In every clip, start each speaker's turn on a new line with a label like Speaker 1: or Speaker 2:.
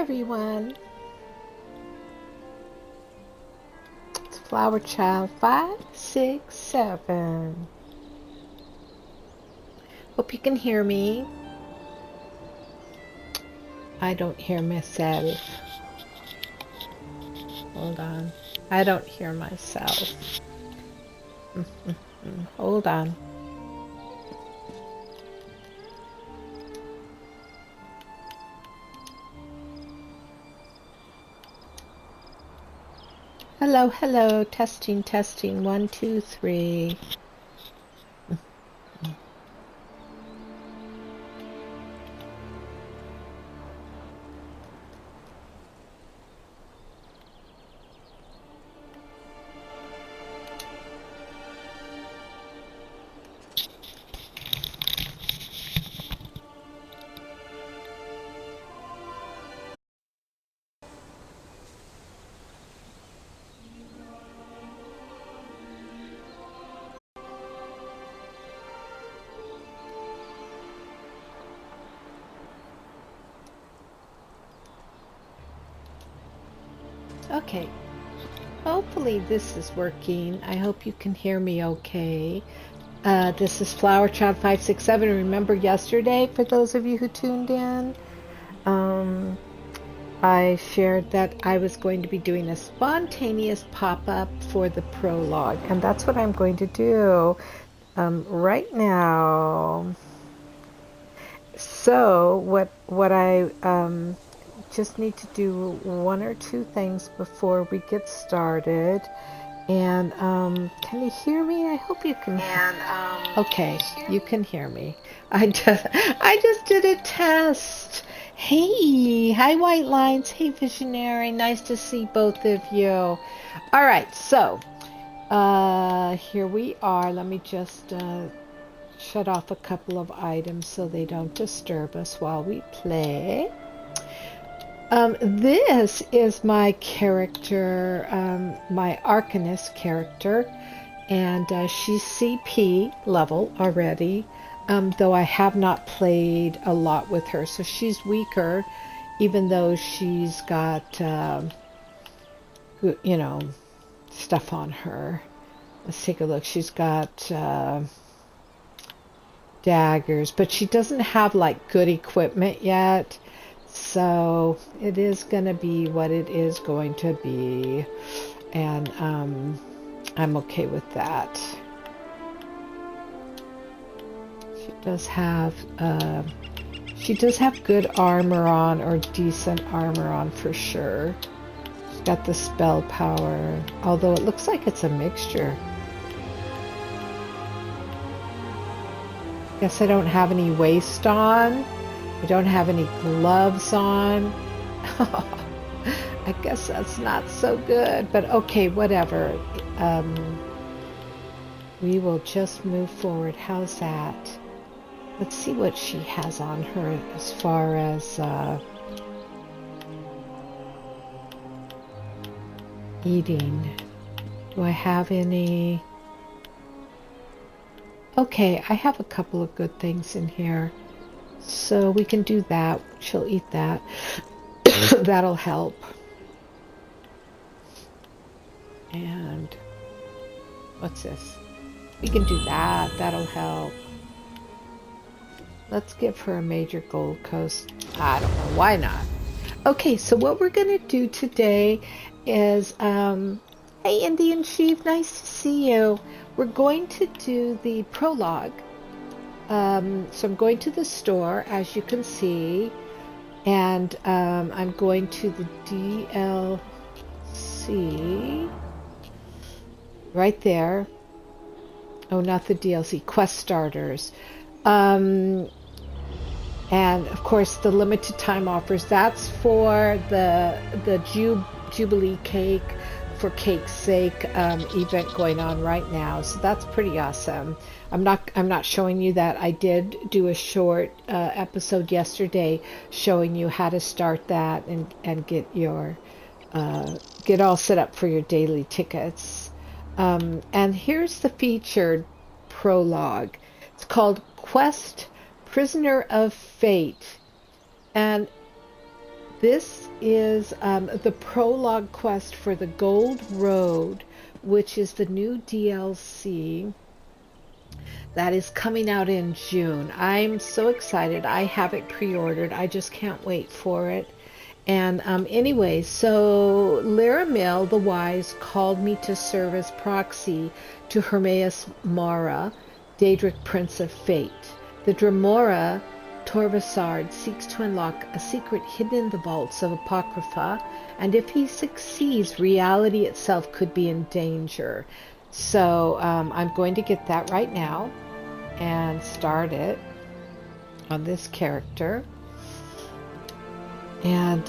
Speaker 1: everyone. It's Flower Child 567. Hope you can hear me. I don't hear myself. Hold on. I don't hear myself. Hold on. Hello, hello. Testing, testing. 1, 2, 3. Okay, hopefully this is working. I hope you can hear me okay. This is Flower Child 567. Remember yesterday, for those of you who tuned in, I shared that I was going to be doing a spontaneous pop-up for the prologue, and that's what I'm going to do right now. So what I just need to do one or two things before we get started. And can you hear me? I hope you can. Okay, you can hear me. I just did a test. Hey, hi White Lines. Hey Visionary. Nice to see both of you. All right, so here we are. Let me just shut off a couple of items so they don't disturb us while we play. This is my character, my Arcanist character, and she's CP level already, though I have not played a lot with her, so she's weaker, even though she's got, you know, stuff on her. Let's take a look. She's got daggers, but she doesn't have, like, good equipment yet. So it is going to be what it is going to be, and I'm okay with that. She does have good armor on, or decent armor on for sure. She's got the spell power, although it looks like it's a mixture. Guess I don't have any waist on. I don't have any gloves on. I guess that's not so good, but okay, whatever. We will just move forward. How's that? Let's see what she has on her as far as eating. Do I have any? Okay, I have a couple of good things in here. So we can do that. She'll eat that. That'll help. And what's this? We can do that. That'll help. Let's give her a major Gold Coast. I don't know. Why not? Okay, so what we're going to do today is, hey, Indian Chief, nice to see you. We're going to do the prologue. So I'm going to the store, as you can see, and I'm going to the DLC right there. Oh, not the DLC, Quest Starters. And of course the limited time offers, that's for the Jubilee cake, for cake's sake, event going on right now. So that's pretty awesome. I'm not showing you that. I did do a short episode yesterday showing you how to start that and get your get all set up for your daily tickets. And here's the featured prologue. It's called Quest Prisoner of Fate. And This is the prologue quest for the Gold Road, which is the new DLC that is coming out in June. I'm so excited. I have it pre-ordered. I just can't wait for it. And anyway, so Laramil the Wise called me to serve as proxy to Hermaeus Mara, Daedric Prince of Fate. The Dremora Torvasard seeks to unlock a secret hidden in the vaults of Apocrypha, and if he succeeds, reality itself could be in danger. So I'm going to get that right now and start it on this character. And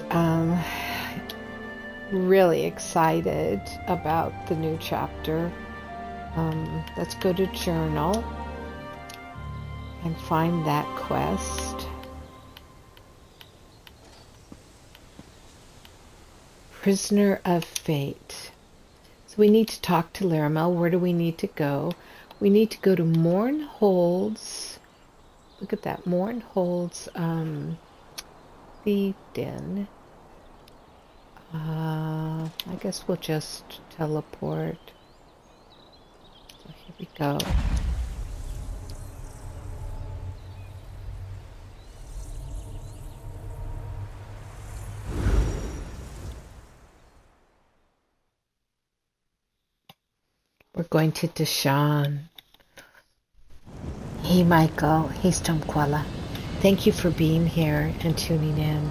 Speaker 1: really excited about the new chapter. Let's go to journal and find that quest. Prisoner of Fate. So we need to talk to Laramil. Where do we need to go? We need to go to Mournhold's. Look at that. Mournhold's the den. I guess we'll just teleport. So here we go. We're going to Deshawn. Hey Michael, hey Stomquella. Thank you for being here and tuning in.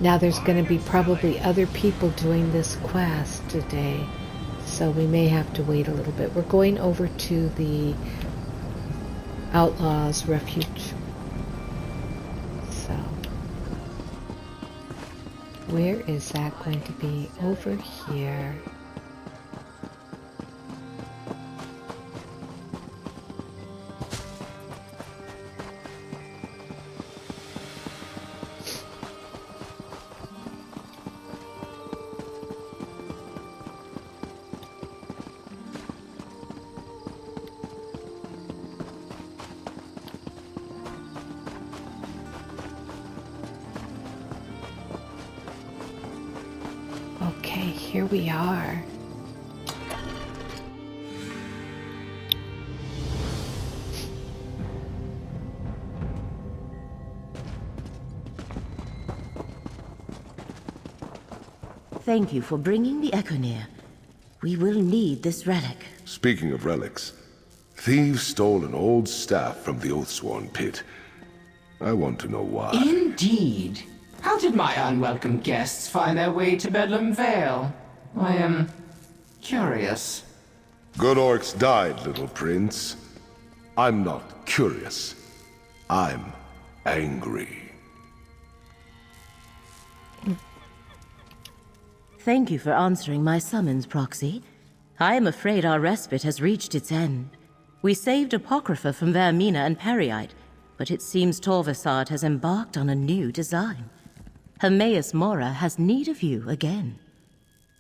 Speaker 1: Now there's going to be probably other people doing this quest today, so we may have to wait a little bit. We're going over to the Outlaws Refuge. So, where is that going to be? Over here. Okay, here we are.
Speaker 2: Thank you for bringing the Echoneer. We will need this relic.
Speaker 3: Speaking of relics, thieves stole an old staff from the Oathsworn pit. I want to know why.
Speaker 4: Indeed. How did my unwelcome guests find their way to Bedlam Vale? I am curious.
Speaker 3: Good orcs died, little prince. I'm not curious. I'm angry.
Speaker 2: Thank you for answering my summons, Proxy. I am afraid our respite has reached its end. We saved Apocrypha from Vermina and Periite, but it seems Torvasard has embarked on a new design. Hermaeus Mora has need of you again.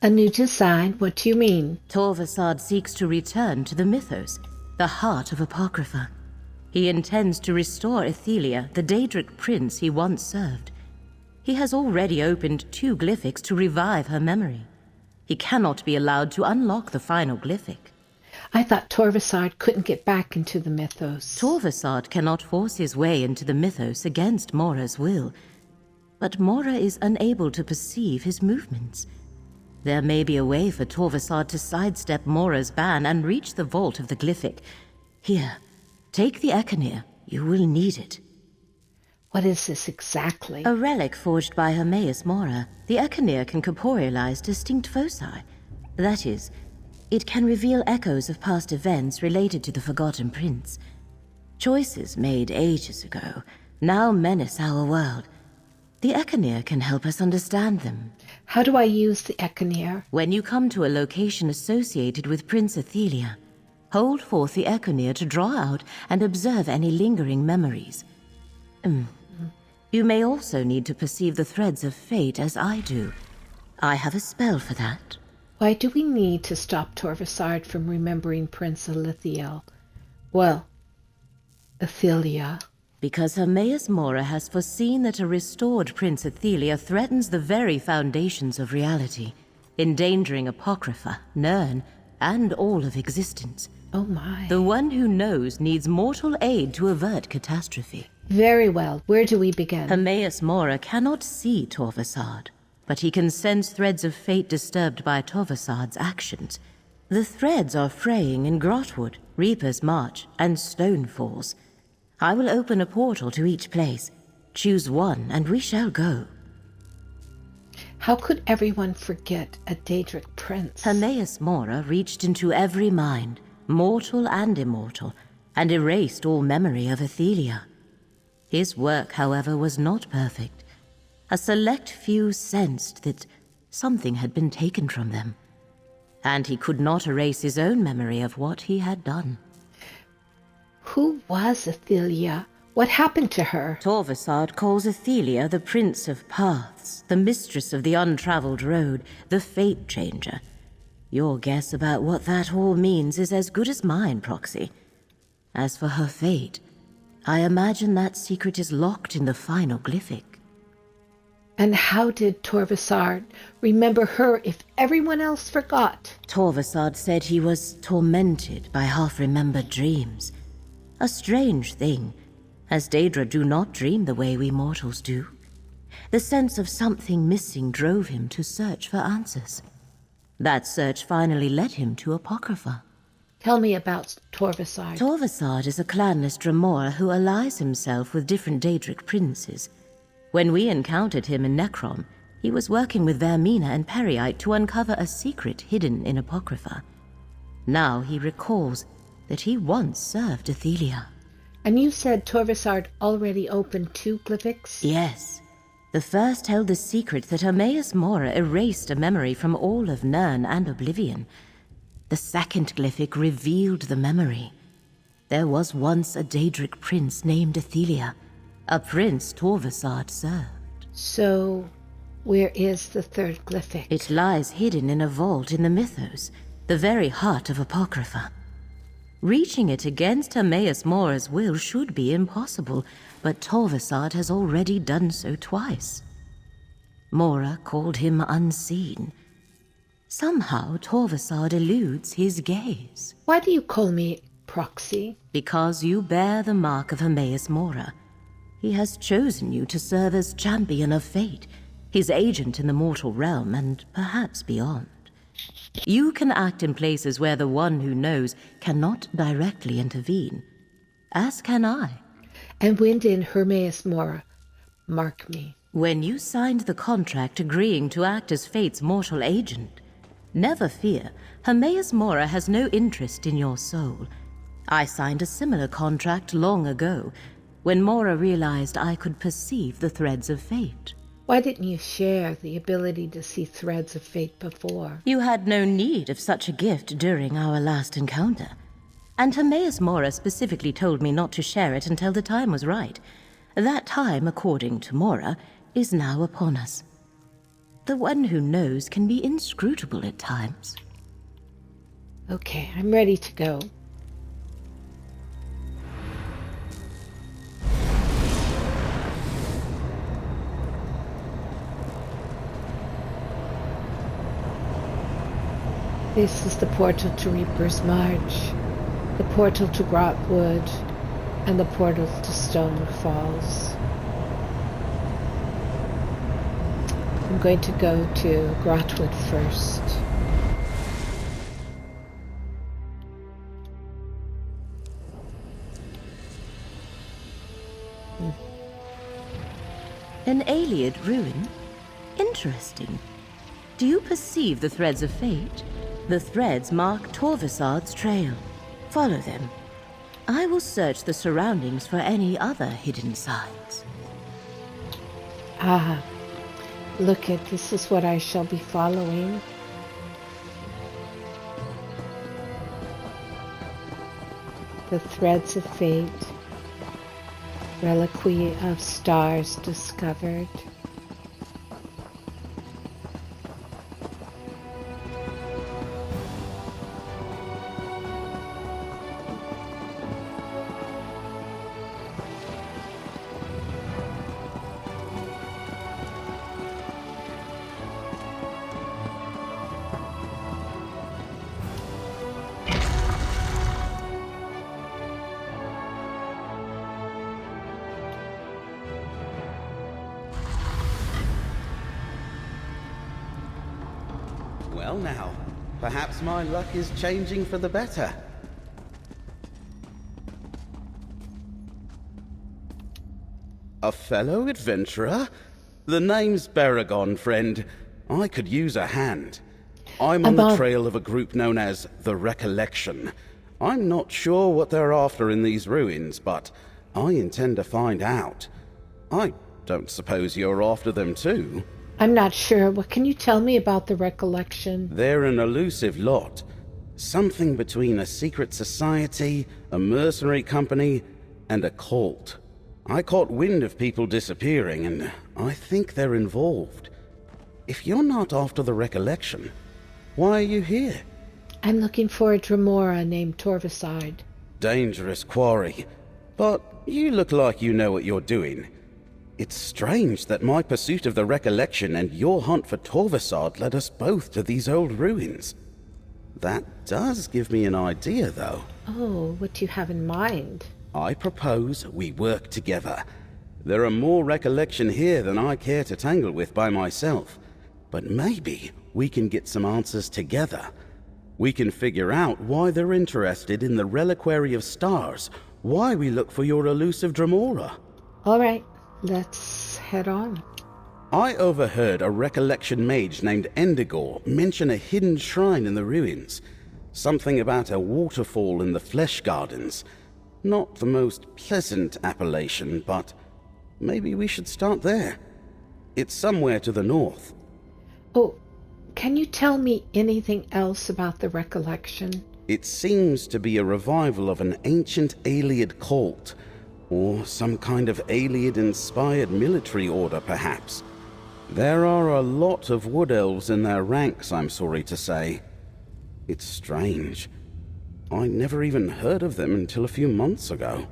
Speaker 1: A new design? What do you mean?
Speaker 2: Torvasard seeks to return to the Mythos, the heart of Apocrypha. He intends to restore Ethelia, the Daedric prince he once served. He has already opened 2 glyphics to revive her memory. He cannot be allowed to unlock the final glyphic.
Speaker 1: I thought Torvasard couldn't get back into the Mythos.
Speaker 2: Torvasard cannot force his way into the Mythos against Mora's will, but Mora is unable to perceive his movements. There may be a way for Torvasard to sidestep Mora's ban and reach the vault of the glyphic. Here, take the Echoneer. You will need it.
Speaker 1: What is this exactly?
Speaker 2: A relic forged by Hermaeus Mora. The Echoneer can corporealize distinct foci. That is, it can reveal echoes of past events related to the Forgotten Prince. Choices made ages ago now menace our world. The Echoneer can help us understand them.
Speaker 1: How do I use the Echoneer?
Speaker 2: When you come to a location associated with Prince Ethelia, hold forth the Echoneer to draw out and observe any lingering memories. You may also need to perceive the threads of fate as I do. I have a spell for that.
Speaker 1: Why do we need to stop Torvasard from remembering Prince Ethelia? Well, Ethelia.
Speaker 2: Because Hermaeus Mora has foreseen that a restored Prince Athelia threatens the very foundations of reality, endangering Apocrypha, Nirn, and all of existence.
Speaker 1: Oh my.
Speaker 2: The one who knows needs mortal aid to avert catastrophe.
Speaker 1: Very well. Where do we begin?
Speaker 2: Hermaeus Mora cannot see Torvasad, but he can sense threads of fate disturbed by Torvasad's actions. The threads are fraying in Grotwood, Reaper's March, and Stone Falls. I will open a portal to each place. Choose one, and we shall go.
Speaker 1: How could everyone forget a Daedric prince?
Speaker 2: Hermaeus Mora reached into every mind, mortal and immortal, and erased all memory of Athelia. His work, however, was not perfect. A select few sensed that something had been taken from them, and he could not erase his own memory of what he had done.
Speaker 1: Who was Athelia? What happened to her?
Speaker 2: Torvasad calls Athelia the Prince of Paths, the Mistress of the Untraveled Road, the Fate Changer. Your guess about what that all means is as good as mine, Proxy. As for her fate, I imagine that secret is locked in the final glyphic.
Speaker 1: And how did Torvasad remember her if everyone else forgot?
Speaker 2: Torvasad said he was tormented by half-remembered dreams. A strange thing, as Daedra do not dream the way we mortals do. The sense of something missing drove him to search for answers. That search finally led him to Apocrypha.
Speaker 1: Tell me about Torvasad.
Speaker 2: Torvasad is a clanless Dremora who allies himself with different Daedric princes. When we encountered him in Necrom, he was working with Vermina and Periite to uncover a secret hidden in Apocrypha. Now he recalls that he once served Athelia.
Speaker 1: And you said Torvasad already opened 2 glyphics?
Speaker 2: Yes. The first held the secret that Hermaeus Mora erased a memory from all of Nirn and Oblivion. The second glyphic revealed the memory. There was once a Daedric prince named Athelia, a prince Torvasad served.
Speaker 1: So, where is the 3rd glyphic?
Speaker 2: It lies hidden in a vault in the Mythos, the very heart of Apocrypha. Reaching it against Hermaeus Mora's will should be impossible, but Torvasad has already done so twice. Mora called him unseen. Somehow Torvasad eludes his gaze.
Speaker 1: Why do you call me Proxy?
Speaker 2: Because you bear the mark of Hermaeus Mora. He has chosen you to serve as champion of fate, his agent in the mortal realm and perhaps beyond. You can act in places where the one who knows cannot directly intervene, as can I.
Speaker 1: And when did Hermaeus Mora mark me?
Speaker 2: When you signed the contract agreeing to act as fate's mortal agent. Never fear, Hermaeus Mora has no interest in your soul. I signed a similar contract long ago, when Mora realized I could perceive the threads of fate.
Speaker 1: Why didn't you share the ability to see threads of fate before?
Speaker 2: You had no need of such a gift during our last encounter. And Hermaeus Mora specifically told me not to share it until the time was right. That time, according to Mora, is now upon us. The one who knows can be inscrutable at times.
Speaker 1: Okay, I'm ready to go. This is the portal to Reaper's March, the portal to Grotwood, and the portal to Stone Falls. I'm going to go to Grotwood first.
Speaker 2: An Ayleid ruin? Interesting. Do you perceive the threads of fate? The threads mark Torvasad's trail. Follow them. I will search the surroundings for any other hidden signs.
Speaker 1: Ah, look at this is what I shall be following. The threads of fate, reliquary of stars discovered.
Speaker 5: Well now, perhaps my luck is changing for the better. A fellow adventurer? The name's Baragon, friend. I could use a hand. I'm on the trail of a group known as the Recollection. I'm not sure what they're after in these ruins, but I intend to find out. I don't suppose you're after them too?
Speaker 1: I'm not sure. What can you tell me about the Recollection?
Speaker 5: They're an elusive lot. Something between a secret society, a mercenary company, and a cult. I caught wind of people disappearing, and I think they're involved. If you're not after the Recollection, why are you here?
Speaker 1: I'm looking for a Dremora named Torvaside.
Speaker 5: Dangerous quarry. But you look like you know what you're doing. It's strange that my pursuit of the Recollection and your hunt for Torvasad led us both to these old ruins. That does give me an idea, though.
Speaker 1: Oh, what do you have in mind?
Speaker 5: I propose we work together. There are more Recollection here than I care to tangle with by myself. But maybe we can get some answers together. We can figure out why they're interested in the Reliquary of Stars, why we look for your elusive Dremora.
Speaker 1: All right, let's head on.
Speaker 5: I overheard a Recollection mage named Endigor mention a hidden shrine in the ruins. Something about a waterfall in the Flesh Gardens. Not the most pleasant appellation, but maybe we should start there. It's somewhere to the north.
Speaker 1: Oh, can you tell me anything else about the Recollection?
Speaker 5: It seems to be a revival of an ancient Ayleid cult, or some kind of Ayleid-inspired military order, perhaps. There are a lot of wood elves in their ranks, I'm sorry to say. It's strange. I never even heard of them until a few months ago.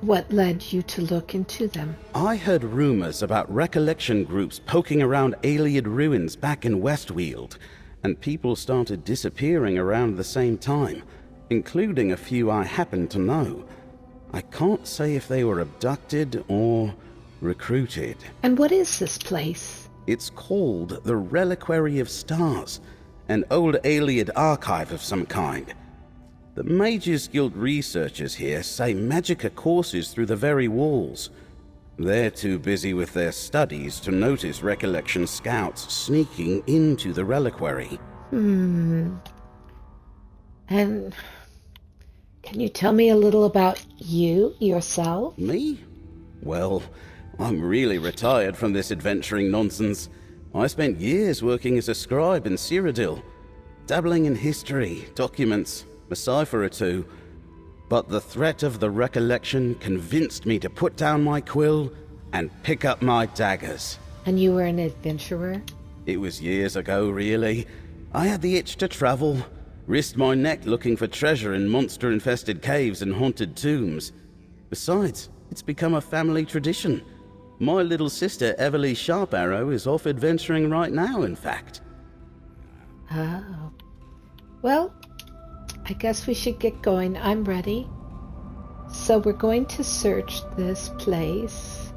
Speaker 1: What led you to look into them?
Speaker 5: I heard rumors about Recollection groups poking around Ayleid ruins back in Westweald, and people started disappearing around the same time, including a few I happen to know. I can't say if they were abducted or recruited.
Speaker 1: And what is this place?
Speaker 5: It's called the Reliquary of Stars, an old Ayleid archive of some kind. The Mages Guild researchers here say Magicka courses through the very walls. They're too busy with their studies to notice Recollection scouts sneaking into the reliquary.
Speaker 1: And can you tell me a little about you, yourself?
Speaker 5: Me? Well, I'm really retired from this adventuring nonsense. I spent years working as a scribe in Cyrodiil, dabbling in history, documents, a cipher or two, but the threat of the Recollection convinced me to put down my quill and pick up my daggers.
Speaker 1: And you were an adventurer?
Speaker 5: It was years ago, really. I had the itch to travel, risked my neck looking for treasure in monster-infested caves and haunted tombs. Besides, it's become a family tradition. My little sister, Everly Sharparrow, is off adventuring right now, in fact.
Speaker 1: Oh. Well, I guess we should get going. I'm ready. So we're going to search this place.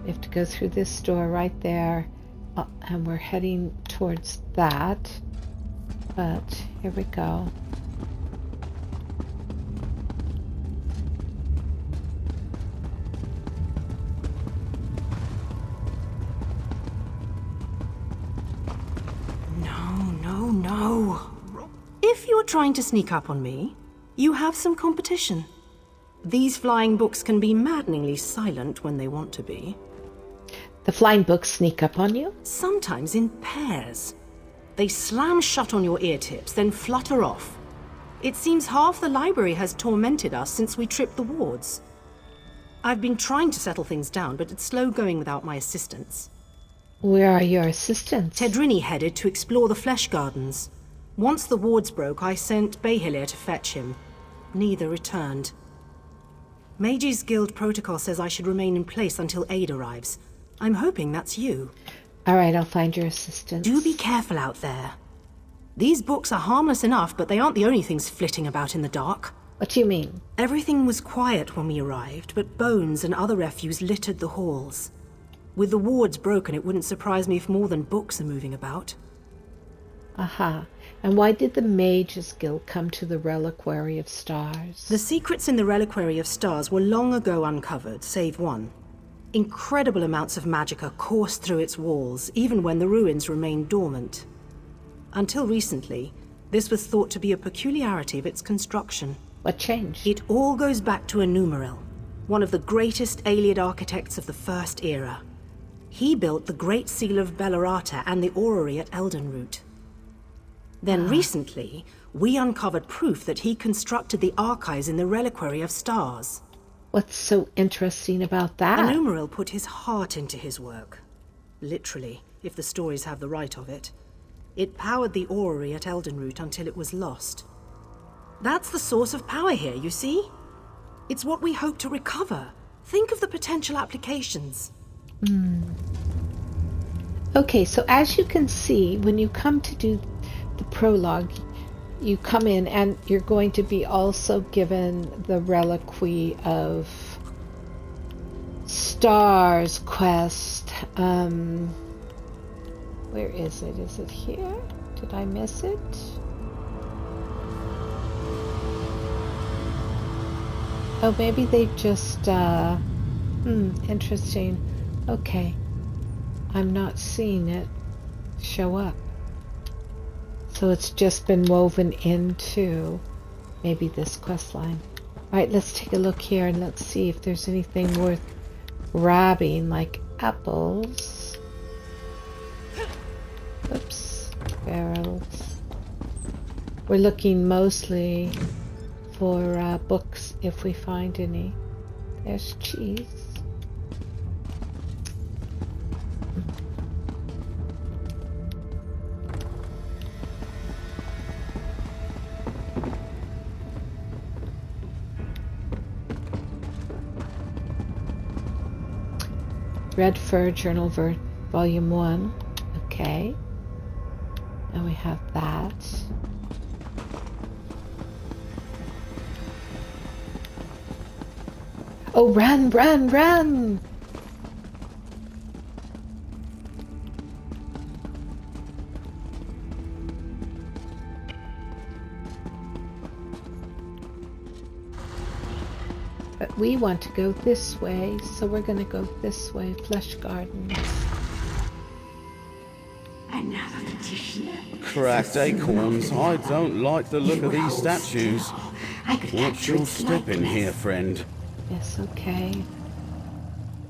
Speaker 1: We have to go through this door right there. And we're heading towards that. But here we go.
Speaker 6: No. If you're trying to sneak up on me, you have some competition. These flying books can be maddeningly silent when they want to be.
Speaker 1: The flying books sneak up on you?
Speaker 6: Sometimes in pairs. They slam shut on your ear tips, then flutter off. It seems half the library has tormented us since we tripped the wards. I've been trying to settle things down, but it's slow going without my assistance.
Speaker 1: Where are your assistants?
Speaker 6: Tedrini headed to explore the Flesh Gardens. Once the wards broke, I sent Behilir to fetch him. Neither returned. Mages Guild protocol says I should remain in place until aid arrives. I'm hoping that's you.
Speaker 1: All right, I'll find your assistants.
Speaker 6: Do be careful out there. These books are harmless enough, but they aren't the only things flitting about in the dark.
Speaker 1: What do you mean?
Speaker 6: Everything was quiet when we arrived, but bones and other refuse littered the halls. With the wards broken, it wouldn't surprise me if more than books are moving about.
Speaker 1: Aha. And why did the Mages Guild come to the Reliquary of Stars?
Speaker 6: The secrets in the Reliquary of Stars were long ago uncovered, save one. Incredible amounts of magicka coursed through its walls, even when the ruins remained dormant. Until recently, this was thought to be a peculiarity of its construction.
Speaker 1: What changed?
Speaker 6: It all goes back to Enumeril, one of the greatest Ayleid architects of the First Era. He built the Great Seal of Bellerata and the orrery at Eldenroot. Then recently, we uncovered proof that he constructed the archives in the Reliquary of Stars.
Speaker 1: What's so interesting about that?
Speaker 6: Enumeril put his heart into his work. Literally, if the stories have the right of it. It powered the orrery at Eldenroot until it was lost. That's the source of power here, you see? It's what we hope to recover. Think of the potential applications.
Speaker 1: Okay, so as you can see, when you come to do the prologue, you come in and you're going to be also given the Reliquary of Stars quest. Where is it? Is it here? Did I miss it? Oh, maybe they just, interesting. Okay. I'm not seeing it show up. So it's just been woven into maybe this quest line. Alright, let's take a look here and let's see if there's anything worth grabbing, like apples. Oops, barrels. We're looking mostly for books if we find any. There's cheese. Red Fur Journal Volume 1. Okay. And we have that. Oh, run, run, run! But we want to go this way, so we're going to go this way. Flesh Gardens.
Speaker 7: Another petitioner.
Speaker 5: Cracked acorns. I don't like the look of these statues. Watch your step in here, friend.
Speaker 1: Yes, okay.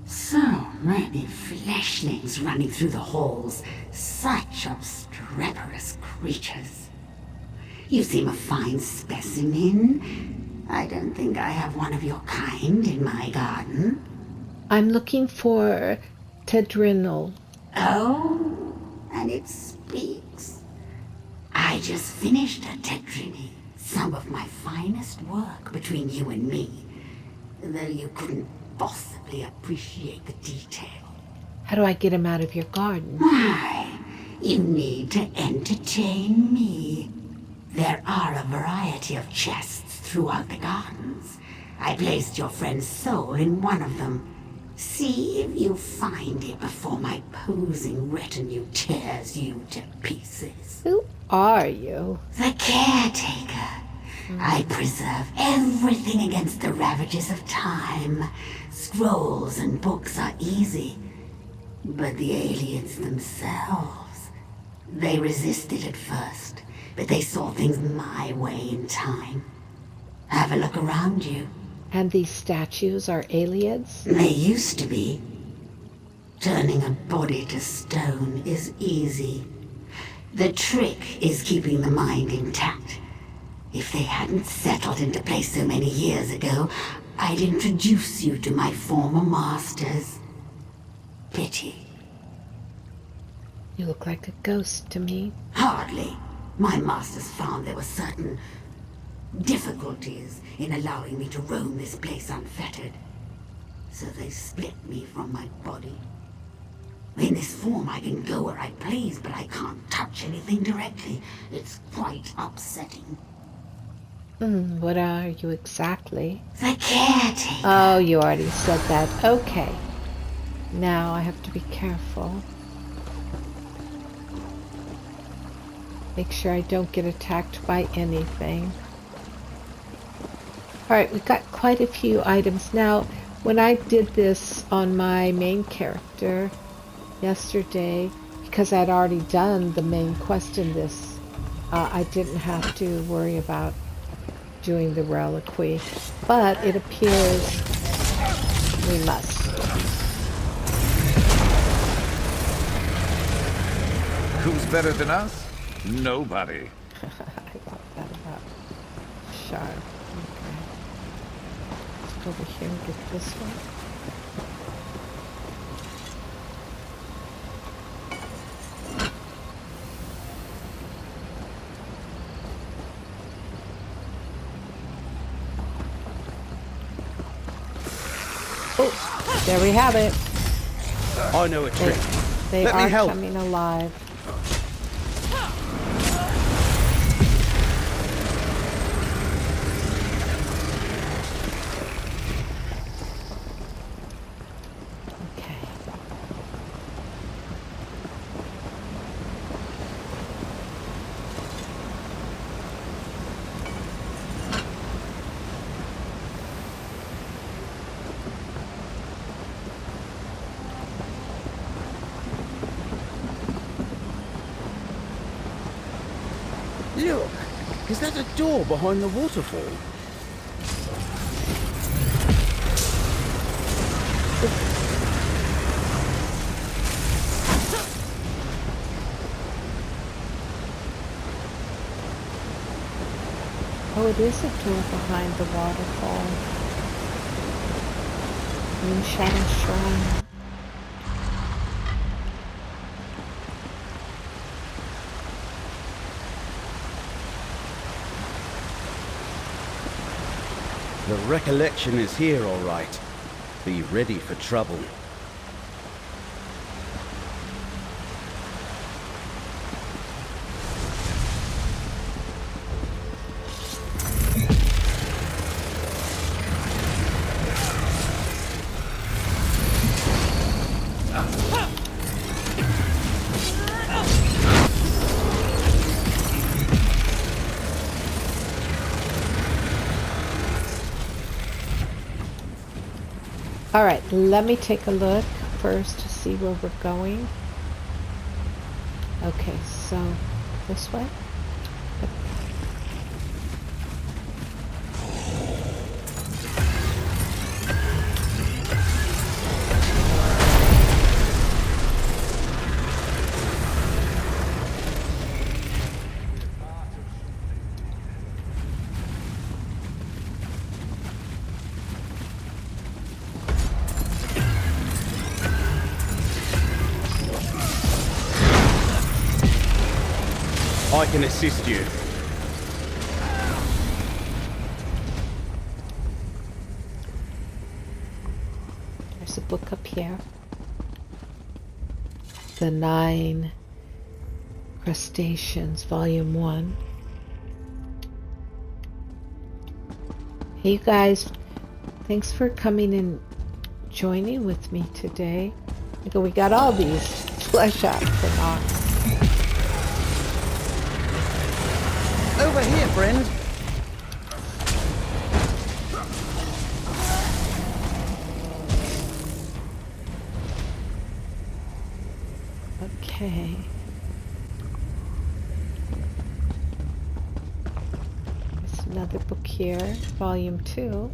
Speaker 7: So many fleshlings running through the halls. Such obstreperous creatures. You seem a fine specimen. I don't think I have one of your kind in my garden.
Speaker 1: I'm looking for Tedrinal.
Speaker 7: Oh, and it speaks. I just finished a Tedrini, some of my finest work between you and me, though you couldn't possibly appreciate the detail.
Speaker 1: How do I get him out of your garden?
Speaker 7: Why, you need to entertain me. There are a variety of chests throughout the gardens. I placed your friend's soul in one of them. See if you find it before my posing retinue tears you to pieces.
Speaker 1: Who are you?
Speaker 7: The caretaker. I preserve everything against the ravages of time. Scrolls and books are easy. But the aliens themselves, they resisted at first, but they saw things my way in time. Have a look around you.
Speaker 1: And these statues are aliens?
Speaker 7: They used to be. Turning a body to stone is easy. The trick is keeping the mind intact. If they hadn't settled into place so many years ago, I'd introduce you to my former masters. Pity.
Speaker 1: You look like a ghost to me.
Speaker 7: Hardly. My masters found there were certain difficulties in allowing me to roam this place unfettered. So they split me from my body. In this form I can go where I please, but I can't touch anything directly. It's quite upsetting.
Speaker 1: What are you exactly?
Speaker 7: The caretaker.
Speaker 1: Oh, you already said that. Okay. Now I have to be careful. Make sure I don't get attacked by anything. Alright, we've got quite a few items. Now, when I did this on my main character yesterday, because I'd already done the main quest in this, I didn't have to worry about doing the reliquary. But it appears we must.
Speaker 8: Who's better than us? Nobody.
Speaker 1: I love that about Shard. Okay. Let's go over here and get this one. Oh, there we have it.
Speaker 5: I know a trick.
Speaker 1: They
Speaker 5: Let me
Speaker 1: are
Speaker 5: help.
Speaker 1: coming alive. Okay.
Speaker 5: Look, is that a door behind the waterfall?
Speaker 1: Oh, it is a door behind the waterfall. Moonshadow Shrine.
Speaker 5: The recollection is here, all right. Be ready for trouble.
Speaker 1: All right, let me take a look first to see where we're going. Okay, so this way. Yep.
Speaker 5: I can assist you.
Speaker 1: There's a book up here. The 9 Crustaceans, Volume 1. Hey you guys, thanks for coming and joining with me today. We got all these flesh out for now.
Speaker 5: Over here, friend.
Speaker 1: Okay. There's another book here, Volume 2.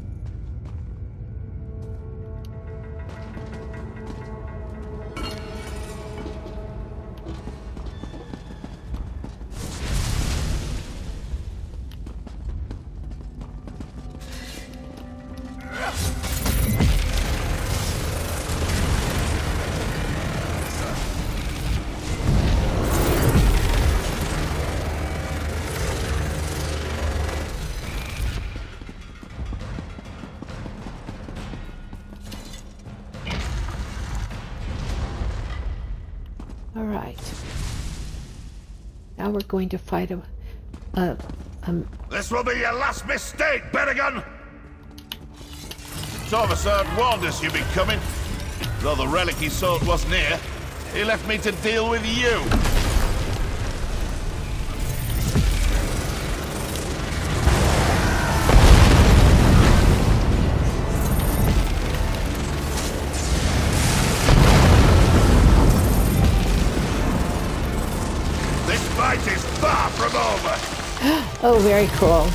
Speaker 1: Now we're going to fight
Speaker 9: This will be your last mistake, Berrigan! Torvason warned us you'd be coming. Though the relic he sought wasn't here, he left me to deal with you.
Speaker 1: Oh, very cool.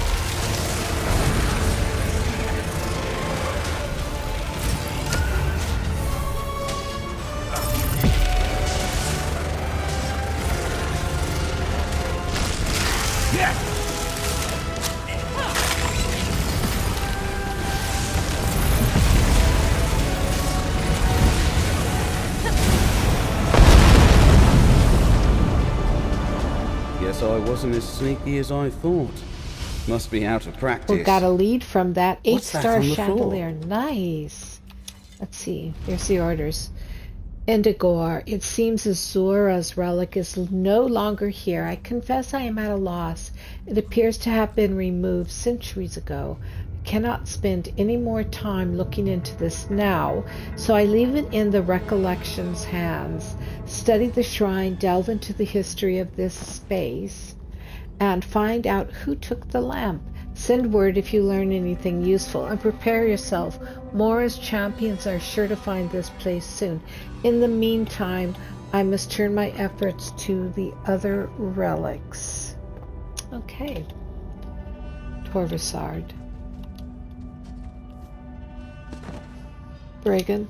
Speaker 5: Guess I wasn't as sneaky as I thought. Must be out of practice.
Speaker 1: We got a lead from that
Speaker 5: What's that
Speaker 1: 8-star
Speaker 5: on the floor?
Speaker 1: chandelier. Nice. Let's see. Here's the orders. Indigor, it seems Azura's relic is no longer here. I confess I am at a loss. It appears to have been removed centuries ago. I cannot spend any more time looking into this now, so I leave it in the Recollection's hands. Study the shrine, delve into the history of this space, and find out who took the lamp. Send word if you learn anything useful, and prepare yourself. Mora's champions are sure to find this place soon. In the meantime, I must turn my efforts to the other relics. Okay. Torvasard. Bragan.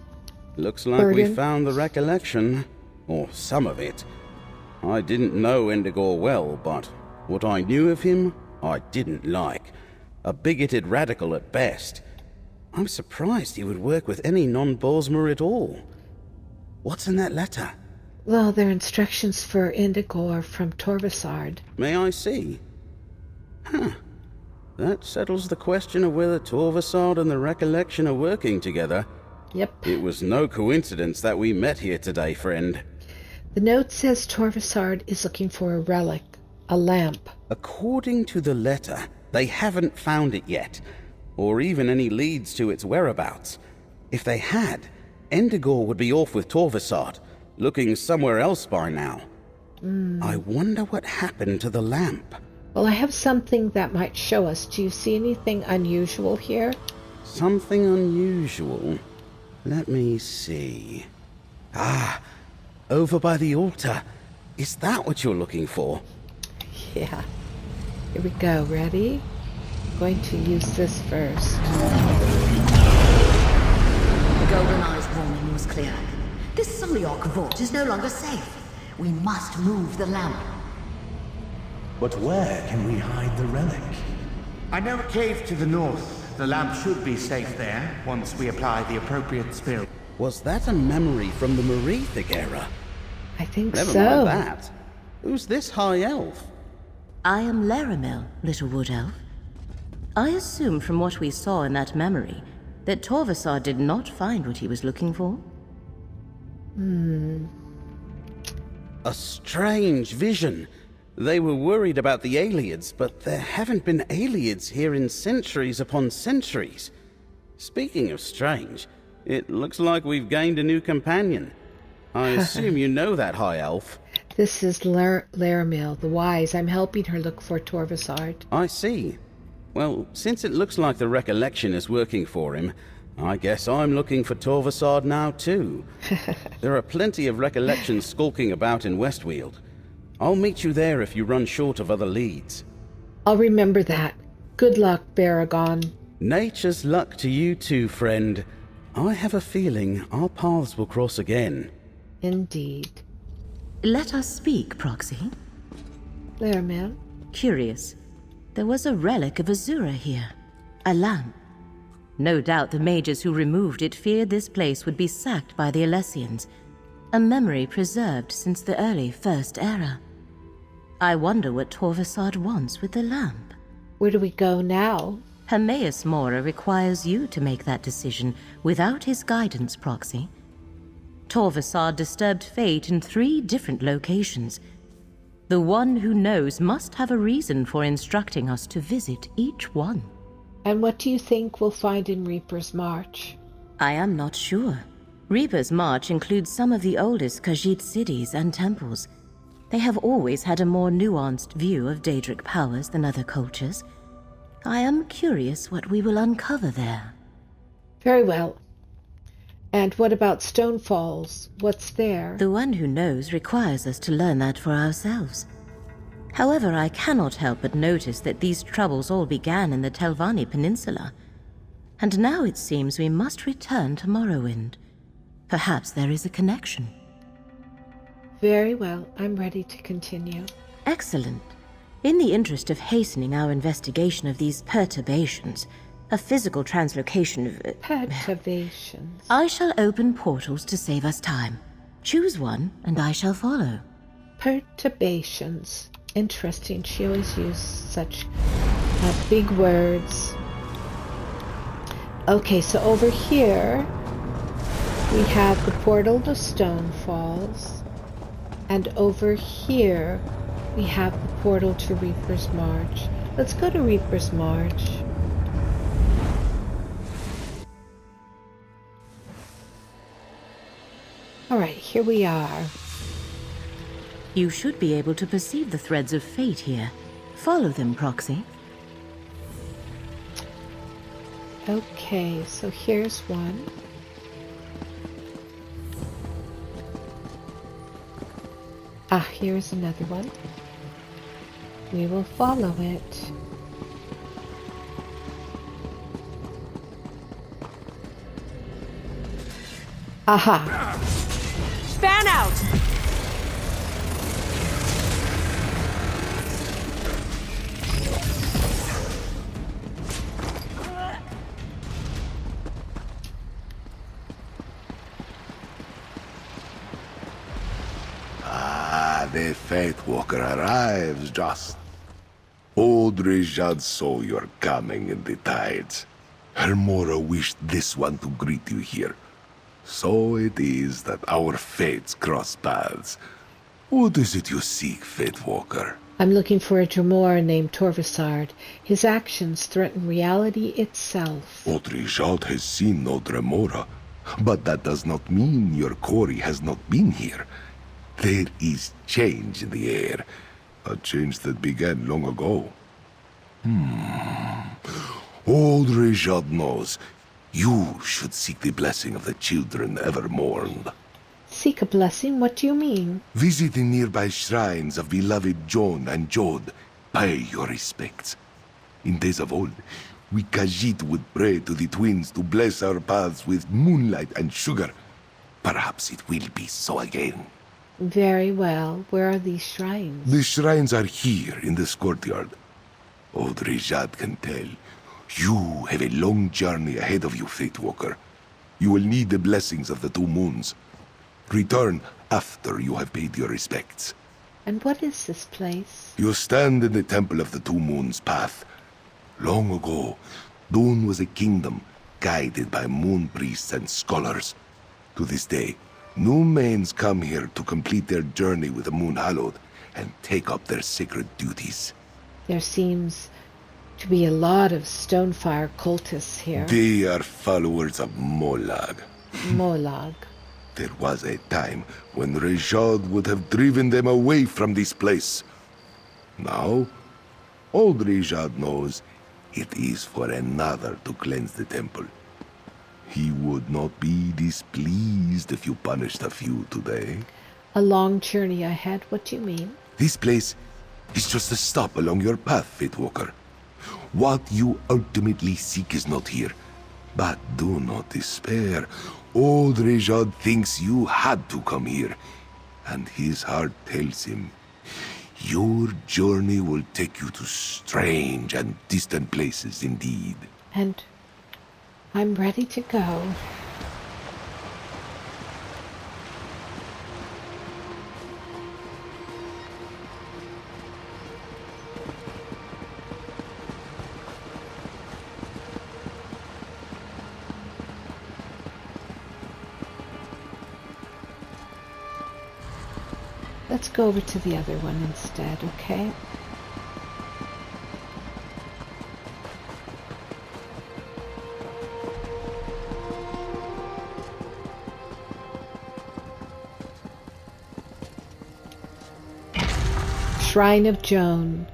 Speaker 5: Looks like we found the recollection, or some of it. I didn't know Endigor well, but what I knew of him, I didn't like. A bigoted radical at best. I'm surprised he would work with any non-Bosmer at all. What's in that letter?
Speaker 1: Well, they're instructions for Indigor from Torvasard.
Speaker 5: May I see? Huh. That settles the question of whether Torvasard and the Recollection are working together.
Speaker 1: Yep.
Speaker 5: It was no coincidence that we met here today, friend.
Speaker 1: The note says Torvasard is looking for a relic, a lamp.
Speaker 5: According to the letter, they haven't found it yet, or even any leads to its whereabouts. If they had, Endigor would be off with Torvasard, looking somewhere else by now. I wonder what happened to the lamp.
Speaker 1: Well, I have something that might show us. Do you see anything unusual here?
Speaker 5: Something unusual? Let me see. Ah, over by the altar. Is that what you're looking for?
Speaker 1: Yeah. Here we go. Ready? I'm going to use this first.
Speaker 7: The Golden Eye's warning was clear. This Sulyok vault is no longer safe. We must move the lamp.
Speaker 10: But where can we hide the relic?
Speaker 11: I know a cave to the north. The lamp should be safe there, once we apply the appropriate spell.
Speaker 5: Was that a memory from the Merethic era?
Speaker 1: I think
Speaker 5: Never
Speaker 1: so.
Speaker 5: mind that. Who's this high elf?
Speaker 2: I am Laramil, little wood elf. I assume from what we saw in that memory that Torvasard did not find what he was looking for.
Speaker 5: A strange vision. They were worried about the Aelids, but there haven't been Aelids here in centuries upon centuries. Speaking of strange, it looks like we've gained a new companion. I assume you know that high elf.
Speaker 1: This is Laramil, the wise. I'm helping her look for Torvasard.
Speaker 5: I see. Well, since it looks like the Recollection is working for him, I guess I'm looking for Torvasard now too. There are plenty of Recollections skulking about in Westweald. I'll meet you there if you run short of other leads.
Speaker 1: I'll remember that. Good luck, Baragon.
Speaker 5: Nature's luck to you too, friend. I have a feeling our paths will cross again.
Speaker 1: Indeed.
Speaker 2: Let us speak, Proxy.
Speaker 1: Laramil.
Speaker 2: Curious. There was a relic of Azura here. A lamp. No doubt the mages who removed it feared this place would be sacked by the Alessians. A memory preserved since the early First Era. I wonder what Torvasard wants with the lamp.
Speaker 1: Where do we go now?
Speaker 2: Hermaeus Mora requires you to make that decision without his guidance, Proxy. Torvasard disturbed fate in 3 different locations. The one who knows must have a reason for instructing us to visit each one.
Speaker 1: And what do you think we'll find in Reaper's March?
Speaker 2: I am not sure. Reaper's March includes some of the oldest Khajiit cities and temples. They have always had a more nuanced view of Daedric powers than other cultures. I am curious what we will uncover there.
Speaker 1: Very well. And what about Stone Falls? What's there?
Speaker 2: The one who knows requires us to learn that for ourselves. However, I cannot help but notice that these troubles all began in the Telvanni Peninsula. And now it seems we must return to Morrowind. Perhaps there is a connection.
Speaker 1: Very well. I'm ready to continue.
Speaker 2: Excellent. In the interest of hastening our investigation of these perturbations, a physical translocation of...
Speaker 1: Perturbations.
Speaker 2: I shall open portals to save us time. Choose one, and I shall follow.
Speaker 1: Perturbations. Interesting. She always used such big words. Okay, so over here we have the portal to Stone Falls, and over here we have the portal to Reaper's March. Let's go to Reaper's March. Alright, here we are.
Speaker 2: You should be able to perceive the threads of fate here. Follow them, Proxy.
Speaker 1: Okay, so here's one. Ah, here's another one. We will follow it. Aha!
Speaker 6: Fan out!
Speaker 3: The Faith Walker arrives just. Old Rejad saw your coming in the tides. Hermora wished this one to greet you here. So it is that our fates cross paths. What is it you seek, Faith Walker?
Speaker 1: I'm looking for a Dremora named Torvasard. His actions threaten reality itself.
Speaker 3: Old Rejad has seen no Dremora, but that does not mean your quarry has not been here. There is change in the air, a change that began long ago. Old Rejad knows you should seek the blessing of the children ever mourned.
Speaker 1: Seek a blessing? What do you mean?
Speaker 3: Visit the nearby shrines of beloved Joan and Jode. Pay your respects. In days of old, we Khajiit would pray to the twins to bless our paths with moonlight and sugar. Perhaps it will be so again.
Speaker 1: Very well. Where are these shrines?
Speaker 3: The shrines are here in this courtyard. Old Rejad can tell. You have a long journey ahead of you, Fate Walker. You will need the blessings of the two moons. Return after you have paid your respects.
Speaker 1: And what is this place?
Speaker 3: You stand in the Temple of the Two Moons path. Long ago, Dune was a kingdom guided by moon priests and scholars. To this day, new mains come here to complete their journey with the moon hallowed and take up their sacred duties.
Speaker 1: There seems to be a lot of Stonefire cultists here.
Speaker 3: They are followers of Molag.
Speaker 1: Molag.
Speaker 3: There was a time when Rejad would have driven them away from this place. Now, old Rejad knows it is for another to cleanse the temple. He would not be displeased if you punished a few today.
Speaker 1: A long journey ahead? What do you mean?
Speaker 3: This place is just a stop along your path, Fate Walker. What you ultimately seek is not here. But do not despair. Old Rejad thinks you had to come here, and his heart tells him your journey will take you to strange and distant places indeed.
Speaker 1: And I'm ready to go. Let's go over to the other one instead, okay? Shrine of Joan.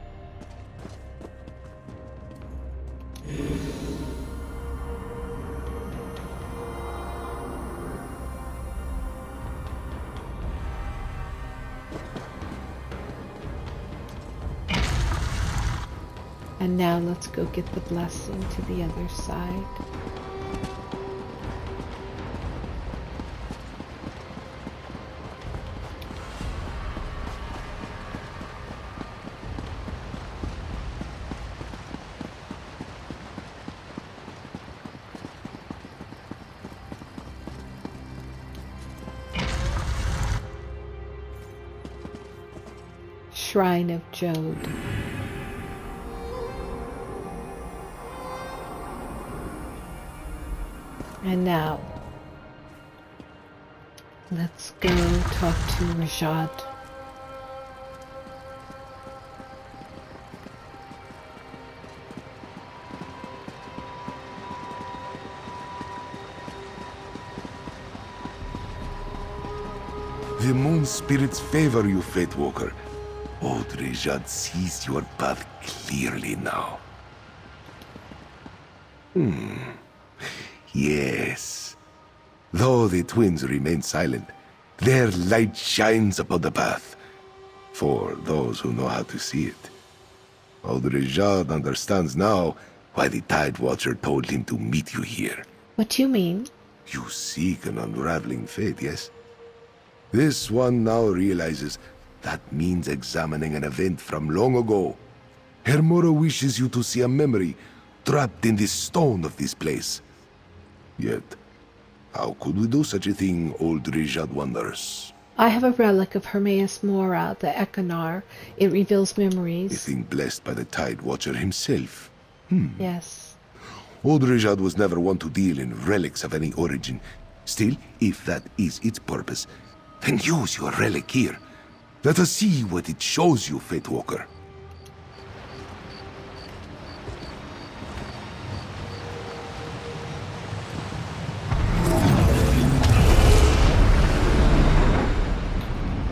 Speaker 1: And now let's go get the blessing to the other side. Shrine of Jode. And now, let's go talk to Rajad.
Speaker 3: The moon spirits favor you, Fate Walker. Old Rajad sees your path clearly now. Yes. Though the twins remain silent, their light shines upon the path, for those who know how to see it. Old Rajad understands now why the Tide Watcher told him to meet you here.
Speaker 1: What do you mean?
Speaker 3: You seek an unraveling fate, yes? This one now realizes that means examining an event from long ago. Hermora wishes you to see a memory trapped in the stone of this place. Yet, how could we do such a thing, old Rajad wonders?
Speaker 1: I have a relic of Hermaeus Mora, the Econar. It reveals memories.
Speaker 3: A thing blessed by the Tide Watcher himself.
Speaker 1: Yes.
Speaker 3: Old Rajad was never one to deal in relics of any origin. Still, if that is its purpose, then use your relic here. Let us see what it shows you, Fate Walker.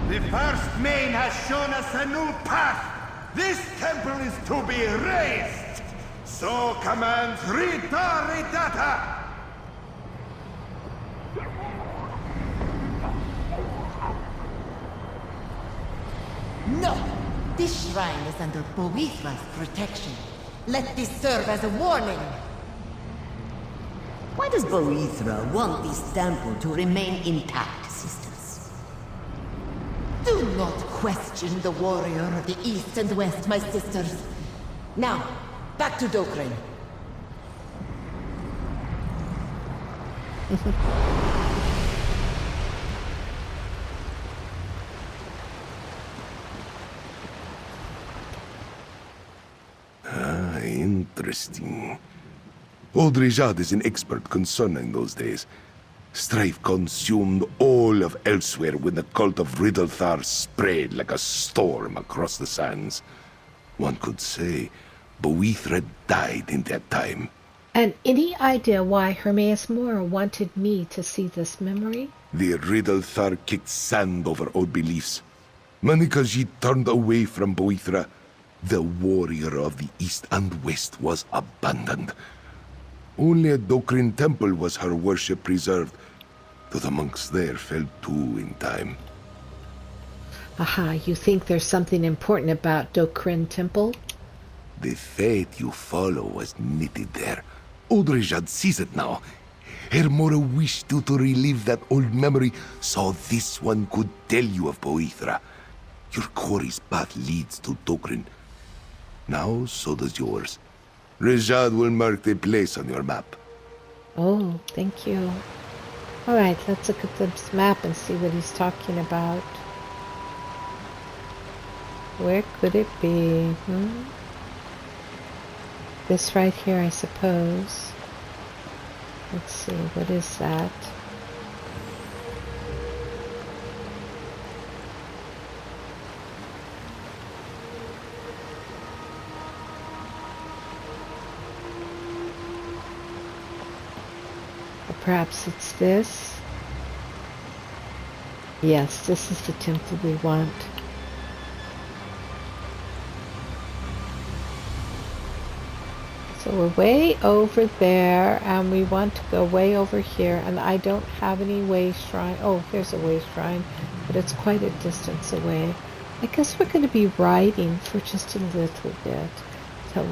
Speaker 11: The first main has shown us a new path. This temple is to be raised. So commands Rita Ridata.
Speaker 12: No! This shrine is under Boethra's protection. Let this serve as a warning. Why does Boethra want this temple to remain intact, sisters? Do not question the warrior of the East and West, my sisters. Now, back to Dokren.
Speaker 3: Interesting. Old Rajad is an expert concerning those days. Strife consumed all of Elsewhere when the cult of Riddlethar spread like a storm across the sands. One could say Boethra died in that time.
Speaker 1: And any idea why Hermaeus Mora wanted me to see this memory?
Speaker 3: The Riddlethar kicked sand over old beliefs. Manikaji turned away from Boethra. The warrior of the East and West was abandoned. Only at Dokrin Temple was her worship preserved, though the monks there fell too in time.
Speaker 1: Aha, you think there's something important about Dokrin Temple?
Speaker 3: The fate you follow was knitted there. Old Rajad sees it now. Hermora wished you to relive that old memory, so this one could tell you of Boethra. Your quarry's path leads to Dokrin. Now, so does yours. Rajad will mark the place on your map.
Speaker 1: Oh, thank you. Alright, let's look at this map and see what he's talking about. Where could it be? This right here, I suppose. Let's see, what is that? Perhaps it's this. Yes, this is the temple we want. So we're way over there, and we want to go way over here, and I don't have any way shrine. Oh, here's a way shrine, but it's quite a distance away. I guess we're going to be riding for just a little bit. So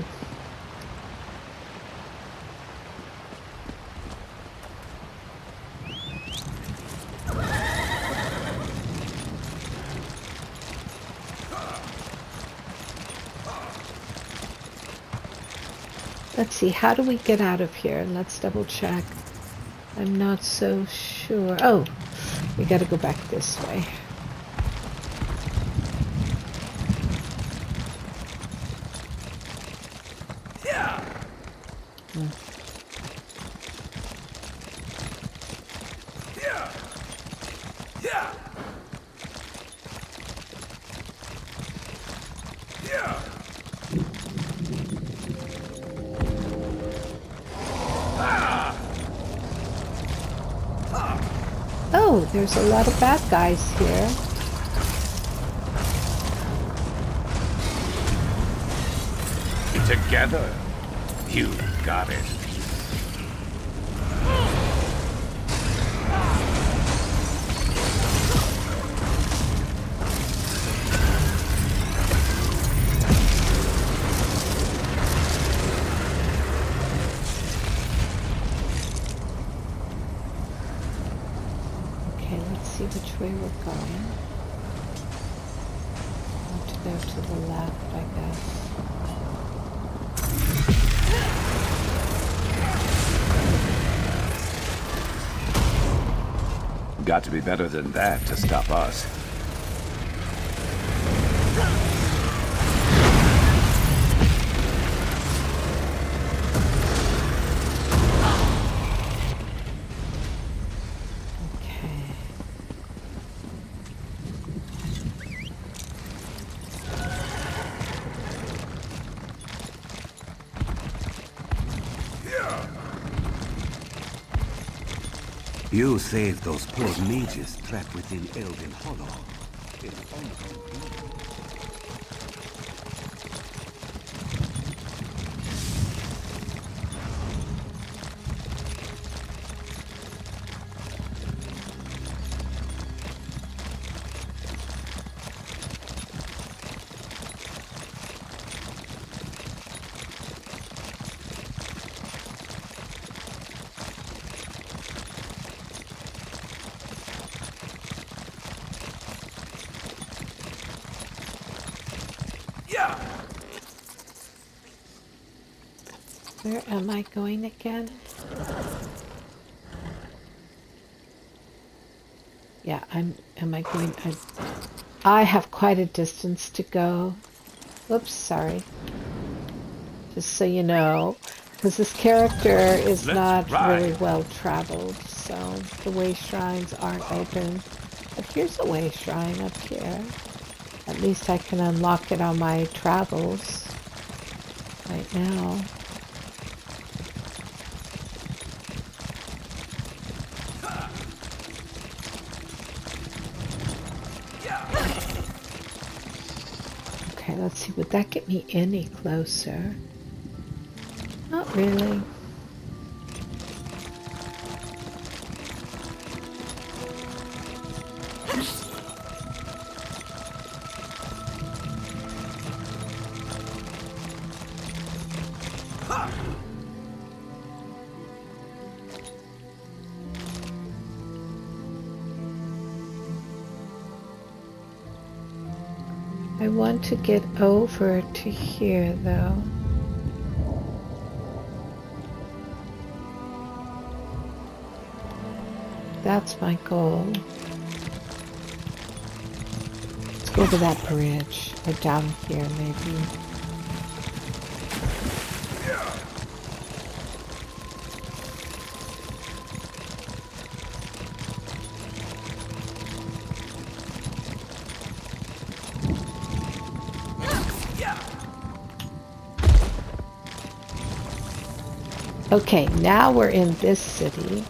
Speaker 1: let's see, how do we get out of here? And let's double check. I'm not so sure. Oh, we got to go back this way.
Speaker 8: Yeah.
Speaker 1: Hmm.
Speaker 8: Yeah. Yeah. Yeah.
Speaker 1: Oh, there's a lot of bad guys here.
Speaker 8: Together, you got it.
Speaker 1: Okay, let's see which way we're going. Want to go to the left, I guess.
Speaker 8: Got to be better than that to stop us.
Speaker 13: You saved those poor mages trapped within Elden Hollow.
Speaker 1: Where am I going again? Yeah, am I going? I have quite a distance to go. Whoops, sorry. Just so you know, because this character is not really well traveled, so the way shrines aren't open. But here's a way shrine up here. At least I can unlock it on my travels right now. Okay, let's see, would that get me any closer? Not really. I want to get over to here, though. That's my goal. Let's go to that bridge, or down here, maybe. Okay, now we're in this city.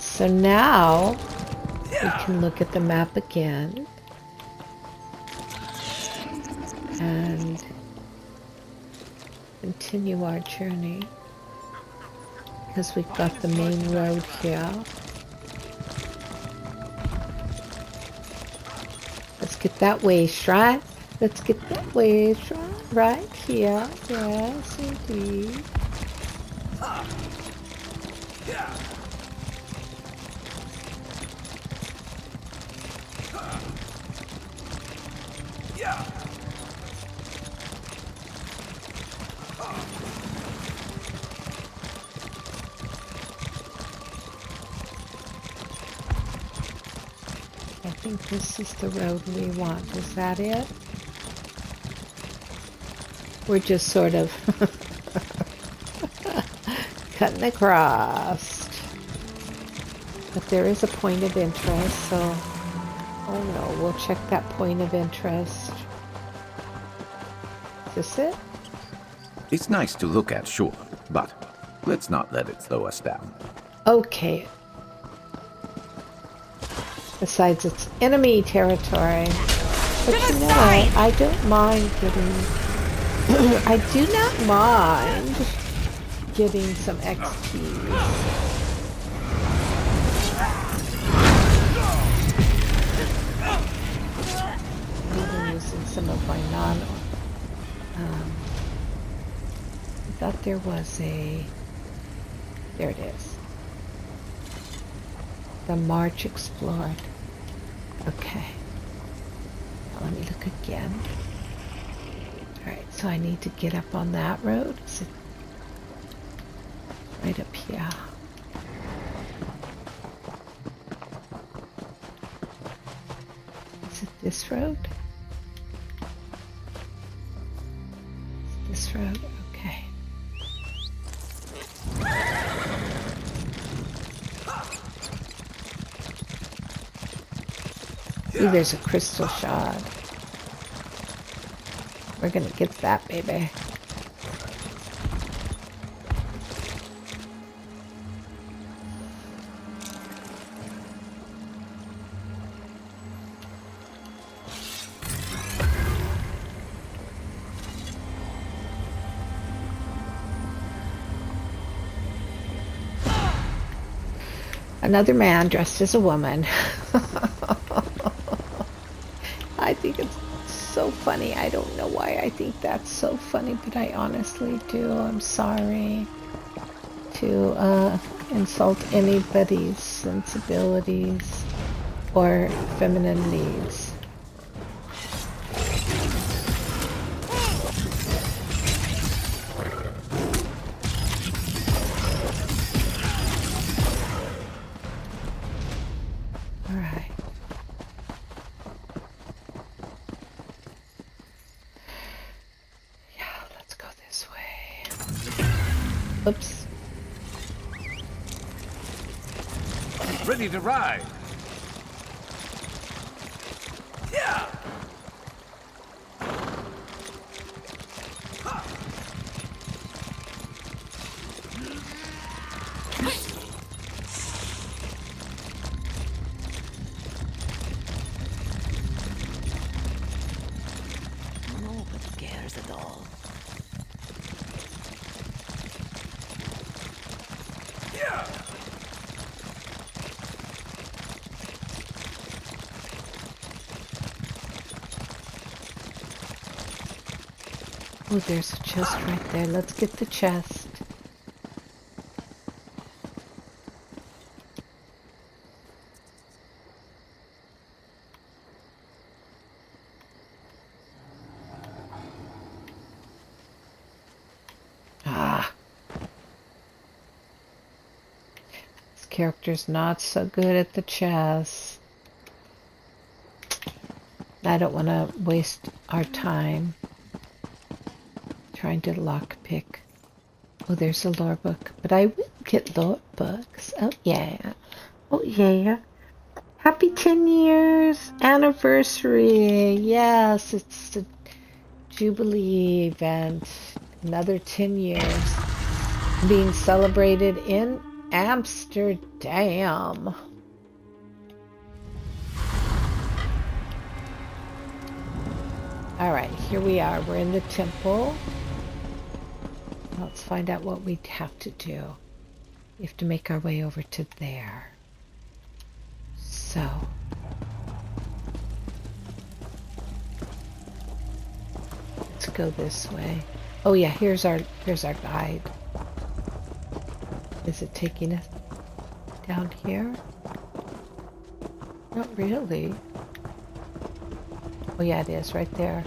Speaker 1: So now we can look at the map again. And continue our journey. Because we've got the main road here. Let's get that way shrine. Let's get that way right here. Yes, indeed.
Speaker 11: Yeah. Yeah.
Speaker 1: I think this is the road we want. Is that it? We're just sort of cutting across. But there is a point of interest, so oh no, we'll check that point of interest. Is this it?
Speaker 8: It's nice to look at, sure, but let's not let it slow us down.
Speaker 1: Okay. Besides, it's enemy territory. But you know what? I don't mind getting... I do not mind getting some XP. Using some of my I thought there was a... There it is. The March Explored. Okay. Now let me look again. Alright, so I need to get up on that road. Is it right up here? Is it this road? Is it this road? Okay. Ooh, there's a crystal shard. We're gonna get that, baby. Another man dressed as a woman. I think it's so funny. I don't know why I think that's so funny, but I honestly do. I'm sorry to insult anybody's sensibilities or feminine needs. Oops.
Speaker 8: Ready to ride.
Speaker 11: Yeah.
Speaker 12: Nobody cares at all.
Speaker 1: Oh, there's a chest right there. Let's get the chest. Ah. This character's not so good at the chest. I don't want to waste our time trying to lockpick. Oh, there's a lore book. But I will get lore books. Oh, yeah. Oh, yeah. Happy 10 years anniversary. Yes, it's the Jubilee event. Another 10 years being celebrated in Amsterdam. All right, here we are. We're in the temple. Let's find out what we have to do. We have to make our way over to there. So. go this way. Oh yeah, here's our guide. Is it taking us down here? Not really. Oh yeah, it is right there.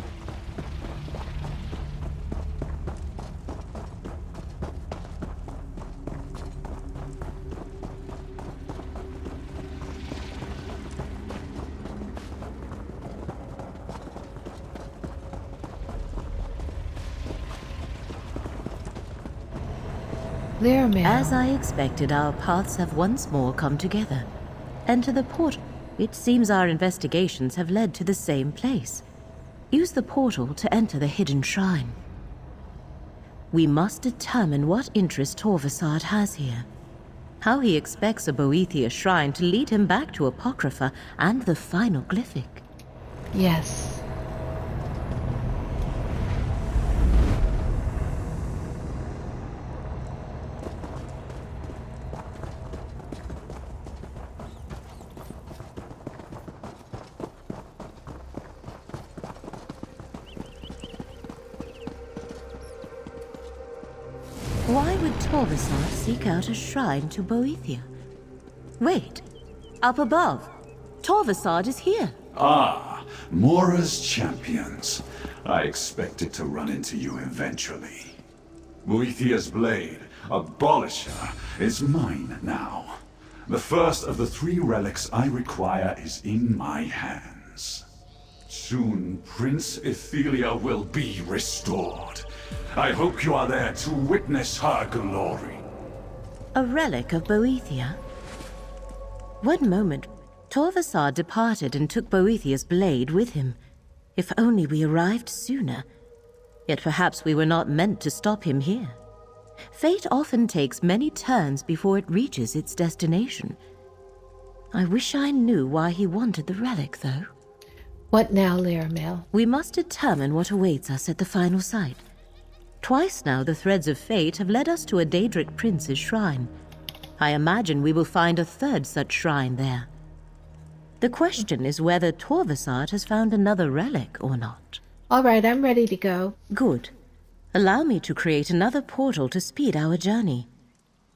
Speaker 2: As I expected, our paths have once more come together. Enter the portal. It seems our investigations have led to the same place. Use the portal to enter the hidden shrine. We must determine what interest Torvasad has here. How he expects a Boethia shrine to lead him back to Apocrypha and the final glyphic.
Speaker 1: Yes.
Speaker 2: Why would Torvasad seek out a shrine to Boethia? Wait, up above. Torvasad is here.
Speaker 14: Ah, Mora's champions. I expected to run into you eventually. Boethia's blade, Abolisher, is mine now. The first of the 3 relics I require is in my hands. Soon, Prince Ethelia will be restored. I hope you are there to witness her glory.
Speaker 2: A relic of Boethia? One moment, Torvasad departed and took Boethia's blade with him. If only we arrived sooner. Yet perhaps we were not meant to stop him here. Fate often takes many turns before it reaches its destination. I wish I knew why he wanted the relic, though.
Speaker 1: What now, Laramel?
Speaker 2: We must determine what awaits us at the final site. Twice now the threads of fate have led us to a Daedric prince's shrine. I imagine we will find a third such shrine there. The question is whether Torvasad has found another relic or not.
Speaker 1: All right, I'm ready to go.
Speaker 2: Good. Allow me to create another portal to speed our journey.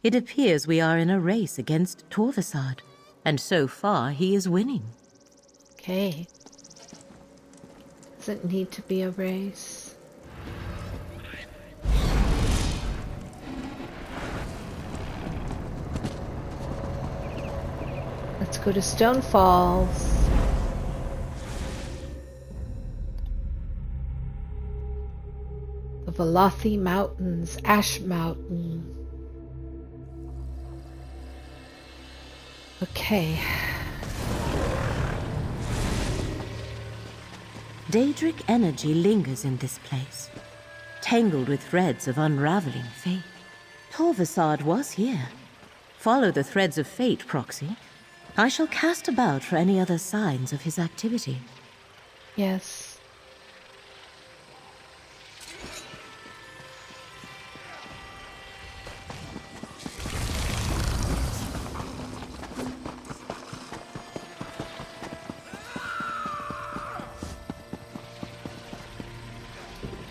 Speaker 2: It appears we are in a race against Torvasad, and so far he is winning.
Speaker 1: Okay. Doesn't need to be a race. Let's go to Stone Falls. The Velothi Mountains, Ash Mountain. Okay.
Speaker 2: Daedric energy lingers in this place, tangled with threads of unraveling fate. Torvasad was here. Follow the threads of fate, Proxy. I shall cast about for any other signs of his activity.
Speaker 1: Yes.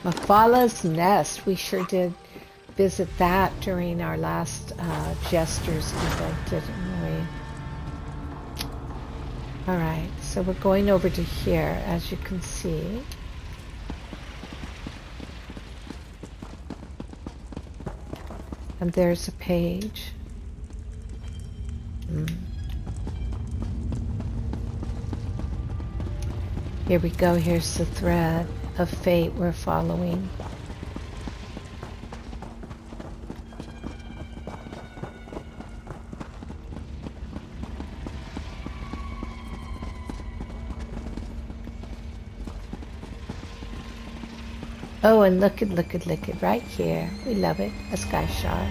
Speaker 1: Mafala's Nest. We sure did visit that during our last Jester's event, didn't we? Alright, so we're going over to here, as you can see. And there's a page. Here we go, here's the thread of fate we're following. Oh, and look at right here. We love it. A sky shot.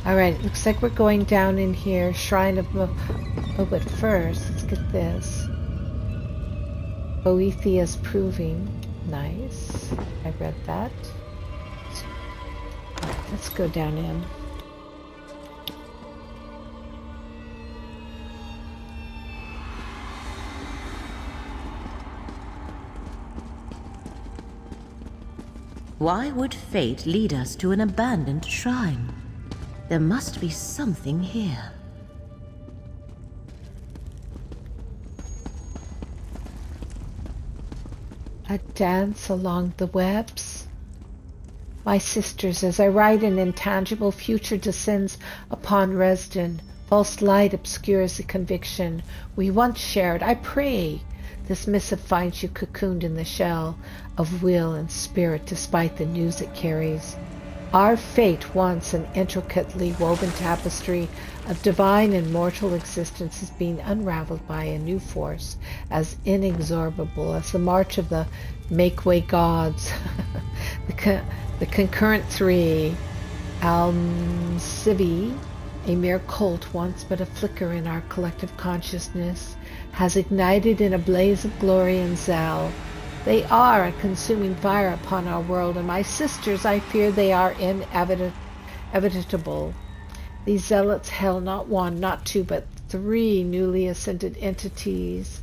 Speaker 1: Alright, looks like we're going down in here. Shrine of oh, but first, let's get this. Boethia's Proving. Nice. I read that. Alright, let's go down in.
Speaker 2: Why would fate lead us to an abandoned shrine? There must be something here.
Speaker 1: A dance along the webs? My sisters, as I write, an intangible future descends upon Resden. False light obscures the conviction we once shared. I pray this missive finds you cocooned in the shell of will and spirit, despite the news it carries. Our fate, once an intricately woven tapestry of divine and mortal existence, is being unraveled by a new force as inexorable as the march of the make-way gods. The concurrent three, Almcivi, a mere colt once but a flicker in our collective consciousness, has ignited in a blaze of glory and zeal. They are a consuming fire upon our world, and my sisters, I fear they are inevitable. These zealots held not one, not two, but three newly ascended entities,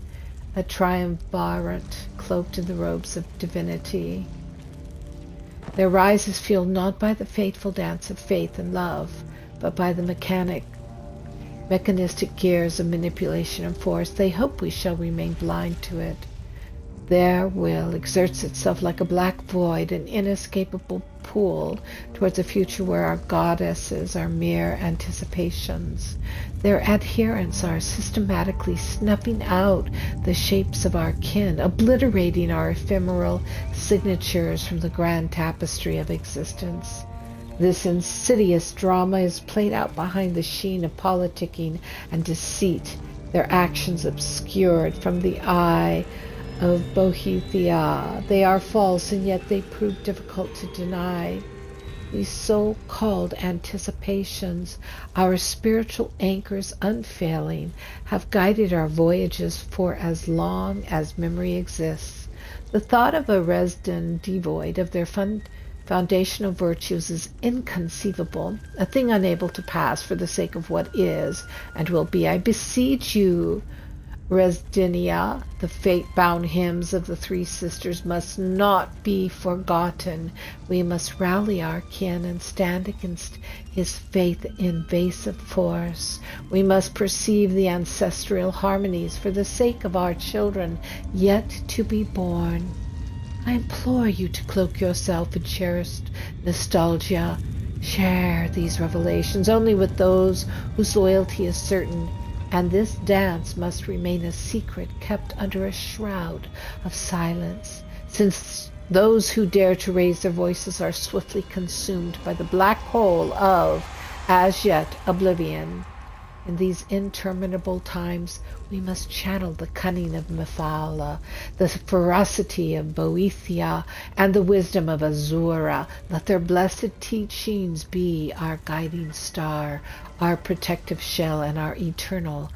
Speaker 1: a triumvirate cloaked in the robes of divinity. Their rise is fueled not by the fateful dance of faith and love, but by the mechanistic gears of manipulation and force. They hope we shall remain blind to it. Their will exerts itself like a black void, an inescapable pool towards a future where our goddesses are mere anticipations. Their adherents are systematically snuffing out the shapes of our kin, obliterating our ephemeral signatures from the grand tapestry of existence. This insidious drama is played out behind the sheen of politicking and deceit, their actions obscured from the eye of Bohethia. They are false, and yet they prove difficult to deny. These so-called anticipations, our spiritual anchors unfailing, have guided our voyages for as long as memory exists. The thought of a Resden devoid of their foundational virtues is inconceivable, a thing unable to pass for the sake of what is and will be. I beseech you, Resdenia, the fate-bound hymns of the three sisters must not be forgotten. We must rally our kin and stand against his faith-invasive force. We must perceive the ancestral harmonies for the sake of our children yet to be born. I implore you to cloak yourself in cherished nostalgia. Share these revelations only with those whose loyalty is certain, and this dance must remain a secret kept under a shroud of silence, since those who dare to raise their voices are swiftly consumed by the black hole of, as yet, oblivion. In these interminable times, we must channel the cunning of Mephala, the ferocity of Boethia, and the wisdom of Azura. Let their blessed teachings be our guiding star, our protective shell, and our eternal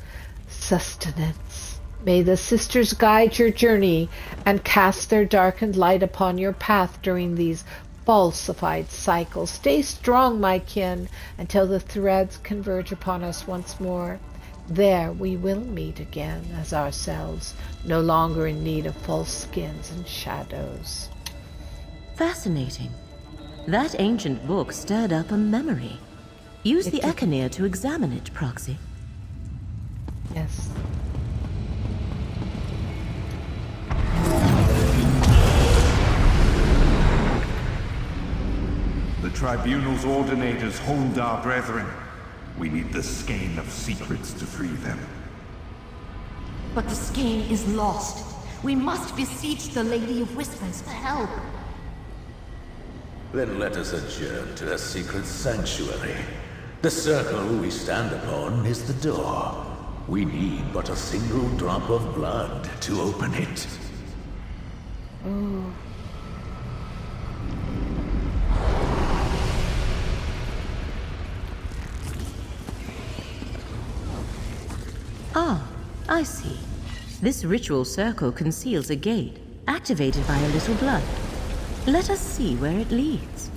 Speaker 1: sustenance. May the sisters guide your journey and cast their darkened light upon your path during these falsified cycles. Stay strong, my kin, until the threads converge upon us once more. There we will meet again as ourselves, no longer in need of false skins and shadows.
Speaker 2: Fascinating. That ancient book stirred up a memory. Use the Echinir to examine it, Proxy.
Speaker 1: Yes.
Speaker 11: The Tribunal's ordinators hold our brethren. We need the skein of secrets to free them.
Speaker 12: But the skein is lost. We must beseech the Lady of Whispers for help.
Speaker 15: Then let us adjourn to the secret sanctuary. The circle we stand upon is the door. We need but a single drop of blood to open it.
Speaker 1: Ooh.
Speaker 2: Ah, I see. This ritual circle conceals a gate, activated by a little blood. Let us see where it leads.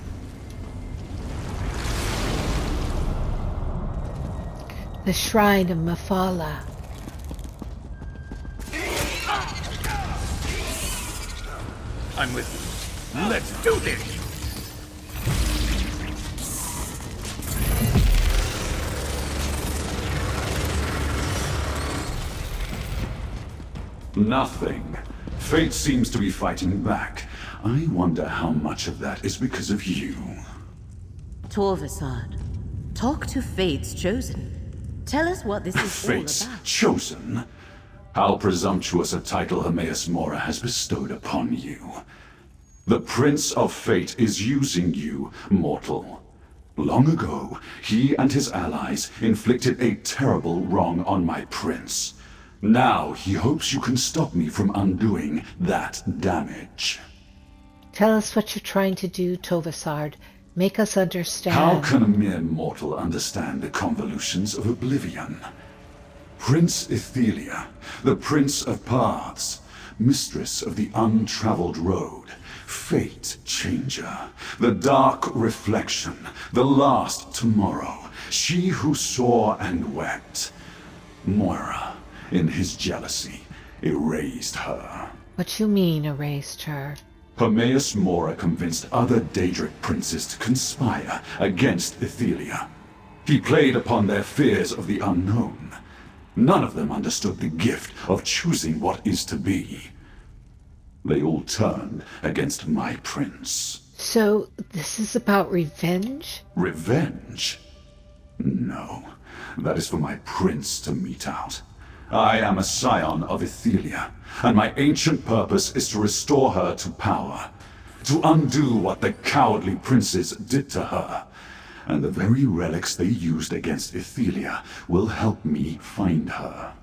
Speaker 1: The Shrine of Mephala.
Speaker 9: I'm with you. Let's do this!
Speaker 14: Nothing. Fate seems to be fighting back. I wonder how much of that is because of you.
Speaker 2: Torvasard, talk to Fate's Chosen. Tell us what this is
Speaker 14: Fate's
Speaker 2: all about.
Speaker 14: Chosen? How presumptuous a title Hermaeus Mora has bestowed upon you. The Prince of Fate is using you, mortal. Long ago, he and his allies inflicted a terrible wrong on my prince. Now he hopes you can stop me from undoing that damage.
Speaker 1: Tell us what you're trying to do, Torvasard. Make us understand.
Speaker 14: How can a mere mortal understand the convolutions of oblivion? Prince Ethelia, the Prince of Paths, mistress of the untraveled road, fate changer, the dark reflection, the last tomorrow, she who saw and wept. Moira, in his jealousy, erased her.
Speaker 1: What you mean, erased her?
Speaker 14: Hermaeus Mora convinced other Daedric princes to conspire against Ethelia. He played upon their fears of the unknown. None of them understood the gift of choosing what is to be. They all turned against my prince.
Speaker 1: So, this is about revenge?
Speaker 14: Revenge? No, that is for my prince to mete out. I am a scion of Ethelia, and my ancient purpose is to restore her to power, to undo what the cowardly princes did to her. And the very relics they used against Ethelia will help me find her.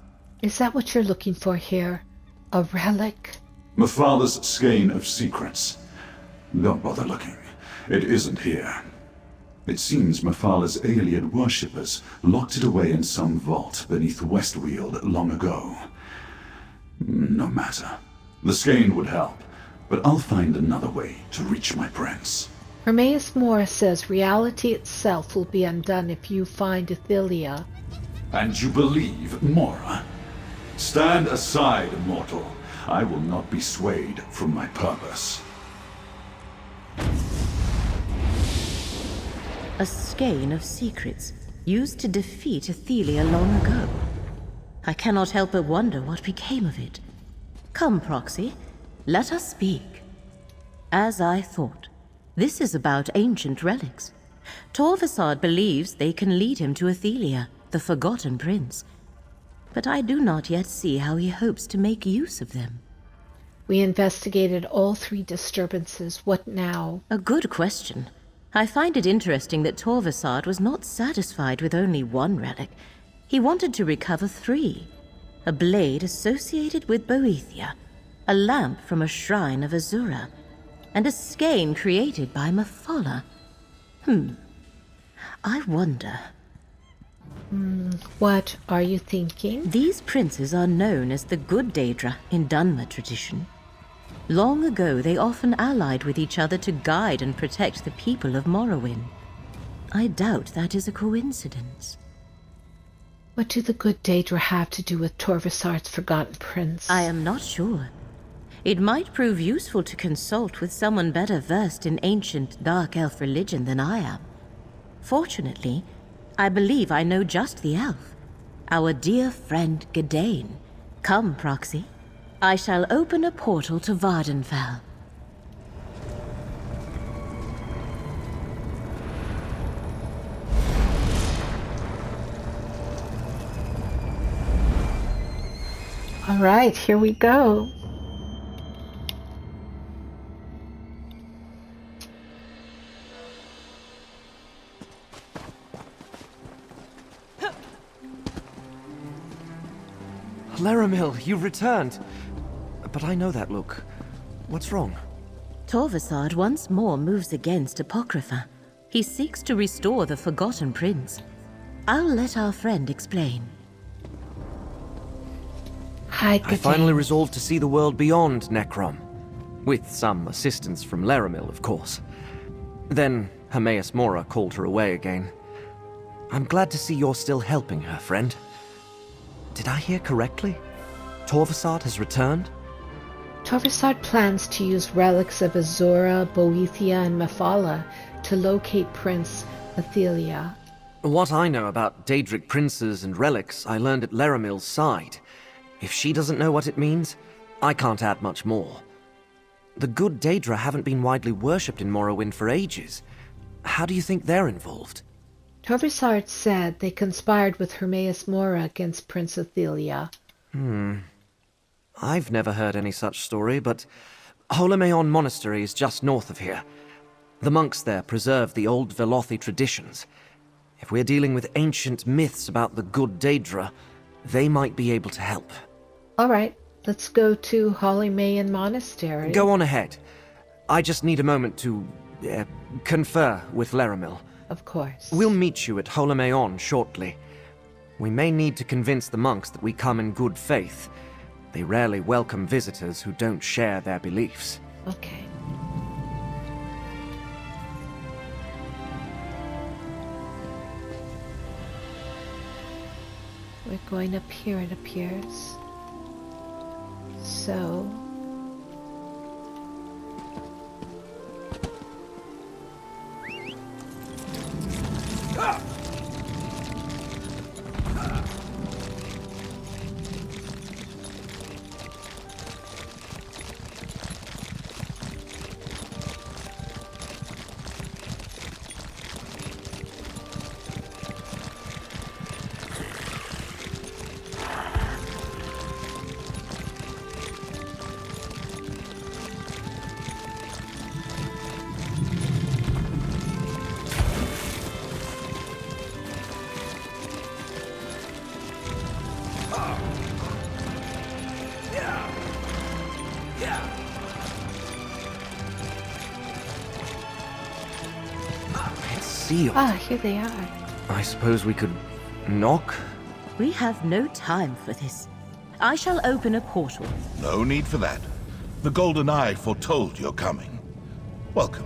Speaker 1: Is that what you're looking for here? A relic?
Speaker 14: Mephal's skein of secrets. Don't bother looking. It isn't here. It seems Mephal's alien worshippers locked it away in some vault beneath Westweald long ago. No matter. The skein would help, but I'll find another way to reach my prince.
Speaker 1: Hermaeus Mora says reality itself will be undone if you find Ethelia.
Speaker 14: And you believe Mora? Stand aside, mortal. I will not be swayed from my purpose.
Speaker 2: A skein of secrets, used to defeat Ethelia long ago. I cannot help but wonder what became of it. Come, Proxy, let us speak. As I thought, this is about ancient relics. Torvasard believes they can lead him to Ethelia, the Forgotten Prince. But I do not yet see how he hopes to make use of them.
Speaker 1: We investigated all 3 disturbances. What now?
Speaker 2: A good question. I find it interesting that Torvasard was not satisfied with only 1 relic. He wanted to recover 3. A blade associated with Boethia, a lamp from a shrine of Azura, and a skein created by Mephala. I wonder...
Speaker 1: What are you thinking?
Speaker 2: These princes are known as the Good Daedra in Dunmer tradition. Long ago, they often allied with each other to guide and protect the people of Morrowind. I doubt that is a coincidence.
Speaker 1: What do the Good Daedra have to do with Torvasard's Forgotten Prince?
Speaker 2: I am not sure. It might prove useful to consult with someone better versed in ancient Dark Elf religion than I am. Fortunately, I believe I know just the elf. Our dear friend Gadain. Come, Proxy. I shall open a portal to Vardenfell.
Speaker 1: All right, here we go.
Speaker 16: Laramil, you've returned. But I know that look. What's wrong?
Speaker 2: Torvasard once more moves against Apocrypha. He seeks to restore the Forgotten Prince. I'll let our friend explain.
Speaker 1: Hi,
Speaker 16: I finally resolved to see the world beyond Necrom. With some assistance from Laramil, of course. Then Hermaeus Mora called her away again. I'm glad to see you're still helping her, friend. Did I hear correctly? Torvasard has returned?
Speaker 1: Torvasard plans to use relics of Azura, Boethia, and Mephala to locate Prince Ethelia.
Speaker 16: What I know about Daedric princes and relics I learned at Laramil's side. If she doesn't know what it means, I can't add much more. The good Daedra haven't been widely worshipped in Morrowind for ages. How do you think they're involved?
Speaker 1: Torvisard said they conspired with Hermaeus Mora against Prince Athelia.
Speaker 16: I've never heard any such story, but Holomeon Monastery is just north of here. The monks there preserve the old Velothi traditions. If we're dealing with ancient myths about the good Daedra, they might be able to help.
Speaker 1: All right, let's go to Holomeon Monastery.
Speaker 16: Go on ahead. I just need a moment to confer with Laramil.
Speaker 1: Of course.
Speaker 16: We'll meet you at Holomeon shortly. We may need to convince the monks that we come in good faith. They rarely welcome visitors who don't share their beliefs.
Speaker 1: Okay. We're going up here, it appears. So...
Speaker 16: Sealed.
Speaker 1: Ah, here they are.
Speaker 16: I suppose we could knock?
Speaker 2: We have no time for this. I shall open a portal.
Speaker 9: No need for that. The Golden Eye foretold your coming. Welcome.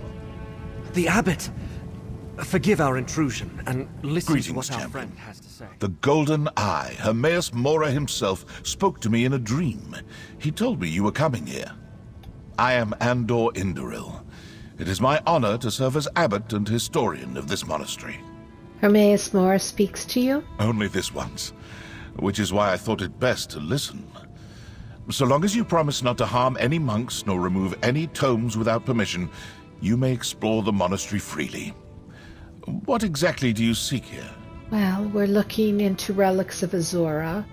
Speaker 16: The Abbot! Forgive our intrusion, and listen to what our
Speaker 9: Champion.
Speaker 16: friend has to say.
Speaker 9: The Golden Eye, Hermaeus Mora himself, spoke to me in a dream. He told me you were coming here. I am Andor Indoril. It is my honor to serve as abbot and historian of this monastery.
Speaker 1: Hermaeus Mora speaks to you?
Speaker 9: Only this once, which is why I thought it best to listen. So long as you promise not to harm any monks nor remove any tomes without permission, you may explore the monastery freely. What exactly do you seek here?
Speaker 1: Well, we're looking into relics of Azora,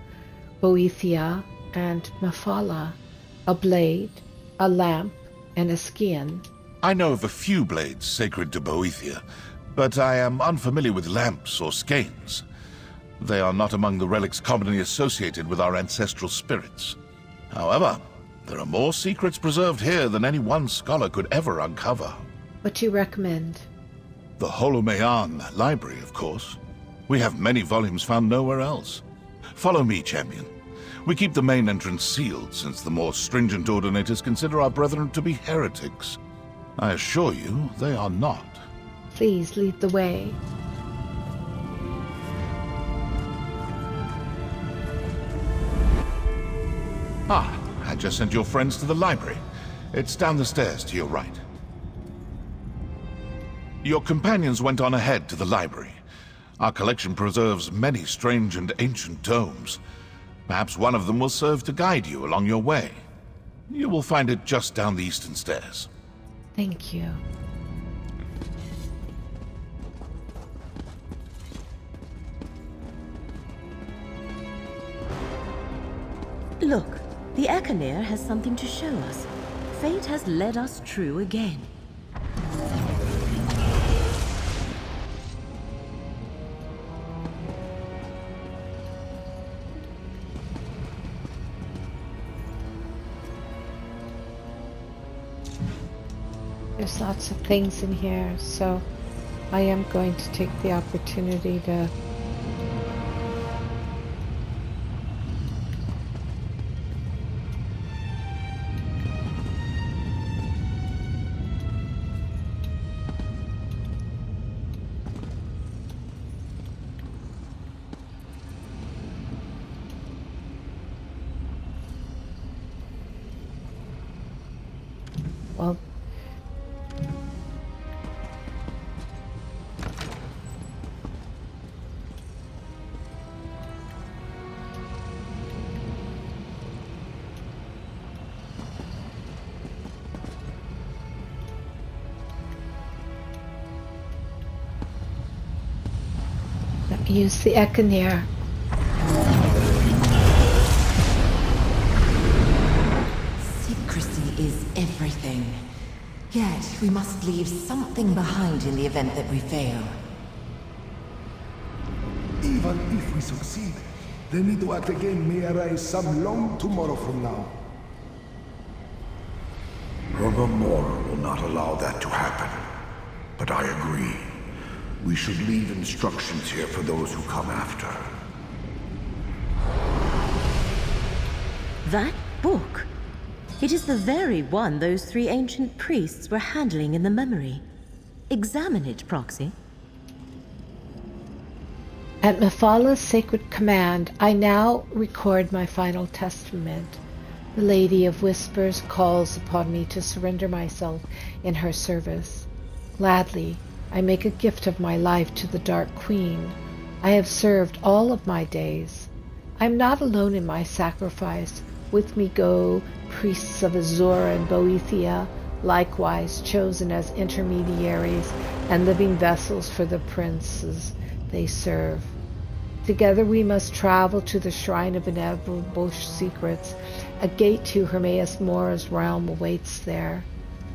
Speaker 1: Boethia, and Mephala. A blade, a lamp, and a scion.
Speaker 9: I know of a few blades sacred to Boethia, but I am unfamiliar with lamps or skeins. They are not among the relics commonly associated with our ancestral spirits. However, there are more secrets preserved here than any one scholar could ever uncover.
Speaker 1: What do you recommend?
Speaker 9: The Holomeon Library, of course. We have many volumes found nowhere else. Follow me, Champion. We keep the main entrance sealed, since the more stringent ordinators consider our brethren to be heretics. I assure you, they are not.
Speaker 1: Please lead the way.
Speaker 9: Ah, I just sent your friends to the library. It's down the stairs to your right. Your companions went on ahead to the library. Our collection preserves many strange and ancient tomes. Perhaps one of them will serve to guide you along your way. You will find it just down the eastern stairs.
Speaker 1: Thank you.
Speaker 2: Look, the Ekaneer has something to show us. Fate has led us true again.
Speaker 1: There's lots of things in here, so I am going to take the opportunity to well, Use the Echinir.
Speaker 12: Secrecy is everything. Yet, we must leave something behind in the event that we fail.
Speaker 3: Even if we succeed, the need to act again may arise some long tomorrow from now.
Speaker 17: Mora will not allow that to happen. But I agree. We should leave instructions here for those who come after.
Speaker 2: That book! It is the very one those 3 ancient priests were handling in the memory. Examine it, Proxy.
Speaker 1: At Mephalah's sacred command, I now record my final testament. The Lady of Whispers calls upon me to surrender myself in her service. Gladly, I make a gift of my life to the Dark Queen. I have served all of my days. I am not alone in my sacrifice. With me go priests of Azura and Boethia, likewise chosen as intermediaries and living vessels for the princes they serve. Together we must travel to the Shrine of Inevitable Secrets. A gate to Hermaeus Mora's realm awaits there.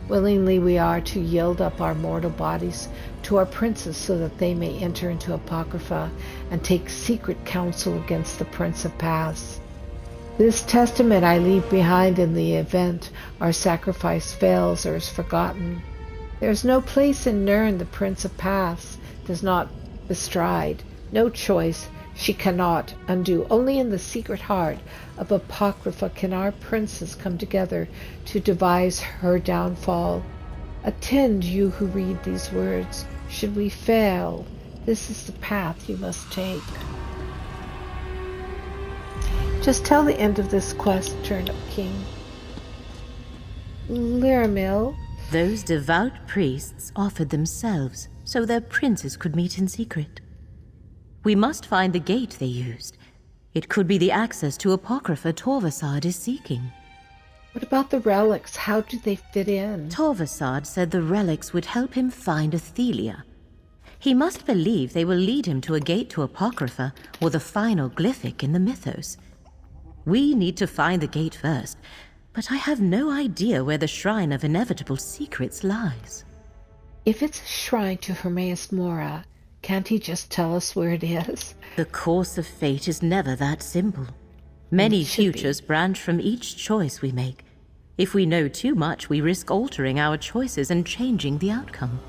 Speaker 1: Willingly we are to yield up our mortal bodies to our princes so that they may enter into Apocrypha and take secret counsel against the Prince of Paths. This testament I leave behind in the event our sacrifice fails or is forgotten. There is no place in Nirn the Prince of Paths does not bestride, no choice she cannot undo. Only in the secret heart of Apocrypha can our princes come together to devise her downfall. Attend, you who read these words. Should we fail, this is the path you must take. Just tell the end of this quest, Turnip King. Laramil.
Speaker 2: Those devout priests offered themselves so their princes could meet in secret. We must find the gate they used. It could be the access to Apocrypha Torvasad is seeking.
Speaker 1: What about the relics? How do they fit in?
Speaker 2: Torvasad said the relics would help him find Athelia. He must believe they will lead him to a gate to Apocrypha or the final glyphic in the mythos. We need to find the gate first, but I have no idea where the Shrine of Inevitable Secrets lies.
Speaker 1: If it's a shrine to Hermaeus Mora, can't he just tell us where it is?
Speaker 2: The course of fate is never that simple. Many futures branch from each choice we make. If we know too much, we risk altering our choices and changing the outcome.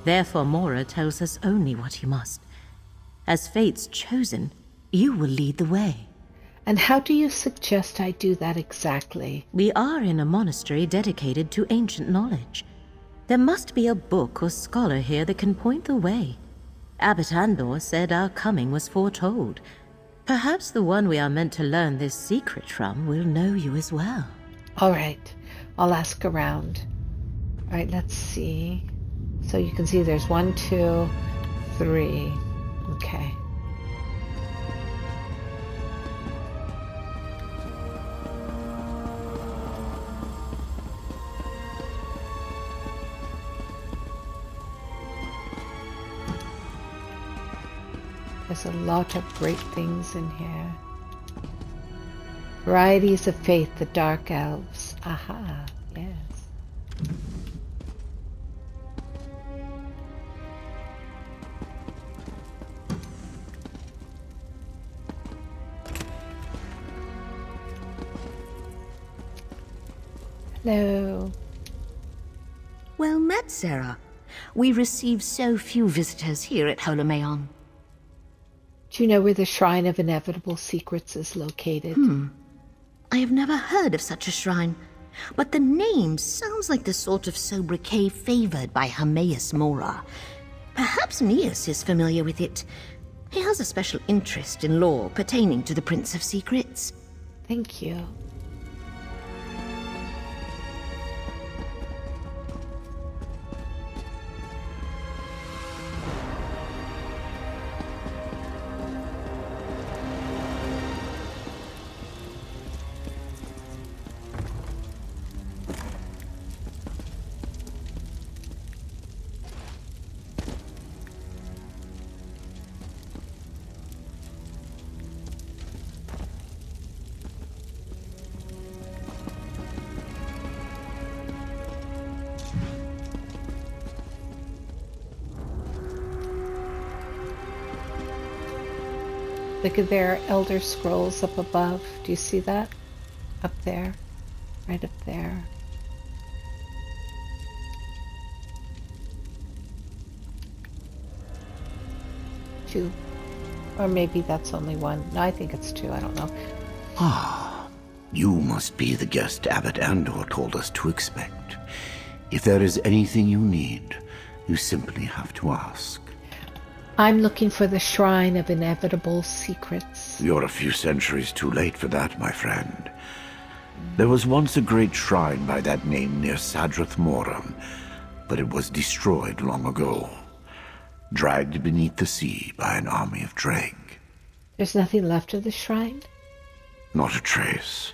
Speaker 2: Therefore, Mora tells us only what he must. As fate's chosen, you will lead the way.
Speaker 1: And how do you suggest I do that exactly?
Speaker 2: We are in a monastery dedicated to ancient knowledge. There must be a book or scholar here that can point the way. Abbot Andor said our coming was foretold. Perhaps the one we are meant to learn this secret from will know you as well.
Speaker 1: All right, I'll ask around. All right, let's see. So you can see there's 1, 2, 3. Okay. There's a lot of great things in here. Varieties of faith, the dark elves. Aha, yes. Hello.
Speaker 18: Well met, Sarah. We receive so few visitors here at Holomeon.
Speaker 1: Do you know where the Shrine of Inevitable Secrets is located?
Speaker 18: I have never heard of such a shrine, but the name sounds like the sort of sobriquet favored by Hermaeus Mora. Perhaps Mias is familiar with it. He has a special interest in lore pertaining to the Prince of Secrets.
Speaker 1: Thank you. Look at their Elder Scrolls up above. Do you see that? Up there. Right up there. Two. Or maybe that's only one. No, I think it's two. I don't know.
Speaker 13: Ah, you must be the guest Abbot Andor told us to expect. If there is anything you need, you simply have to ask.
Speaker 1: I'm looking for the Shrine of Inevitable Secrets.
Speaker 13: You're a few centuries too late for that, my friend. There was once a great shrine by that name near Sadrith Moram, but it was destroyed long ago. Dragged beneath the sea by an army of Dreg.
Speaker 1: There's nothing left of the shrine?
Speaker 13: Not a trace.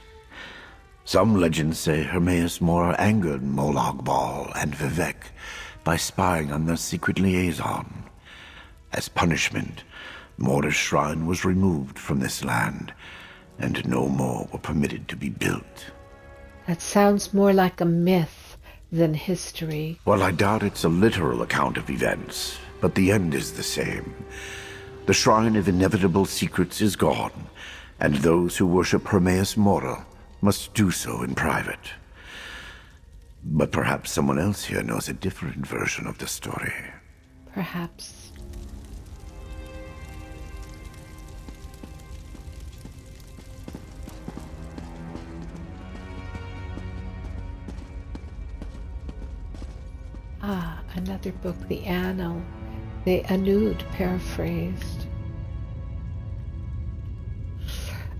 Speaker 13: Some legends say Hermaeus Mora angered Molag Bal and Vivek by spying on their secret liaison. As punishment, Mora's shrine was removed from this land, and no more were permitted to be built.
Speaker 1: That sounds more like a myth than history.
Speaker 13: Well, I doubt it's a literal account of events, but the end is the same. The Shrine of Inevitable Secrets is gone, and those who worship Hermaeus Mora must do so in private. But perhaps someone else here knows a different version of the story.
Speaker 1: Perhaps. Ah, another book, the Annal, the Anud paraphrased.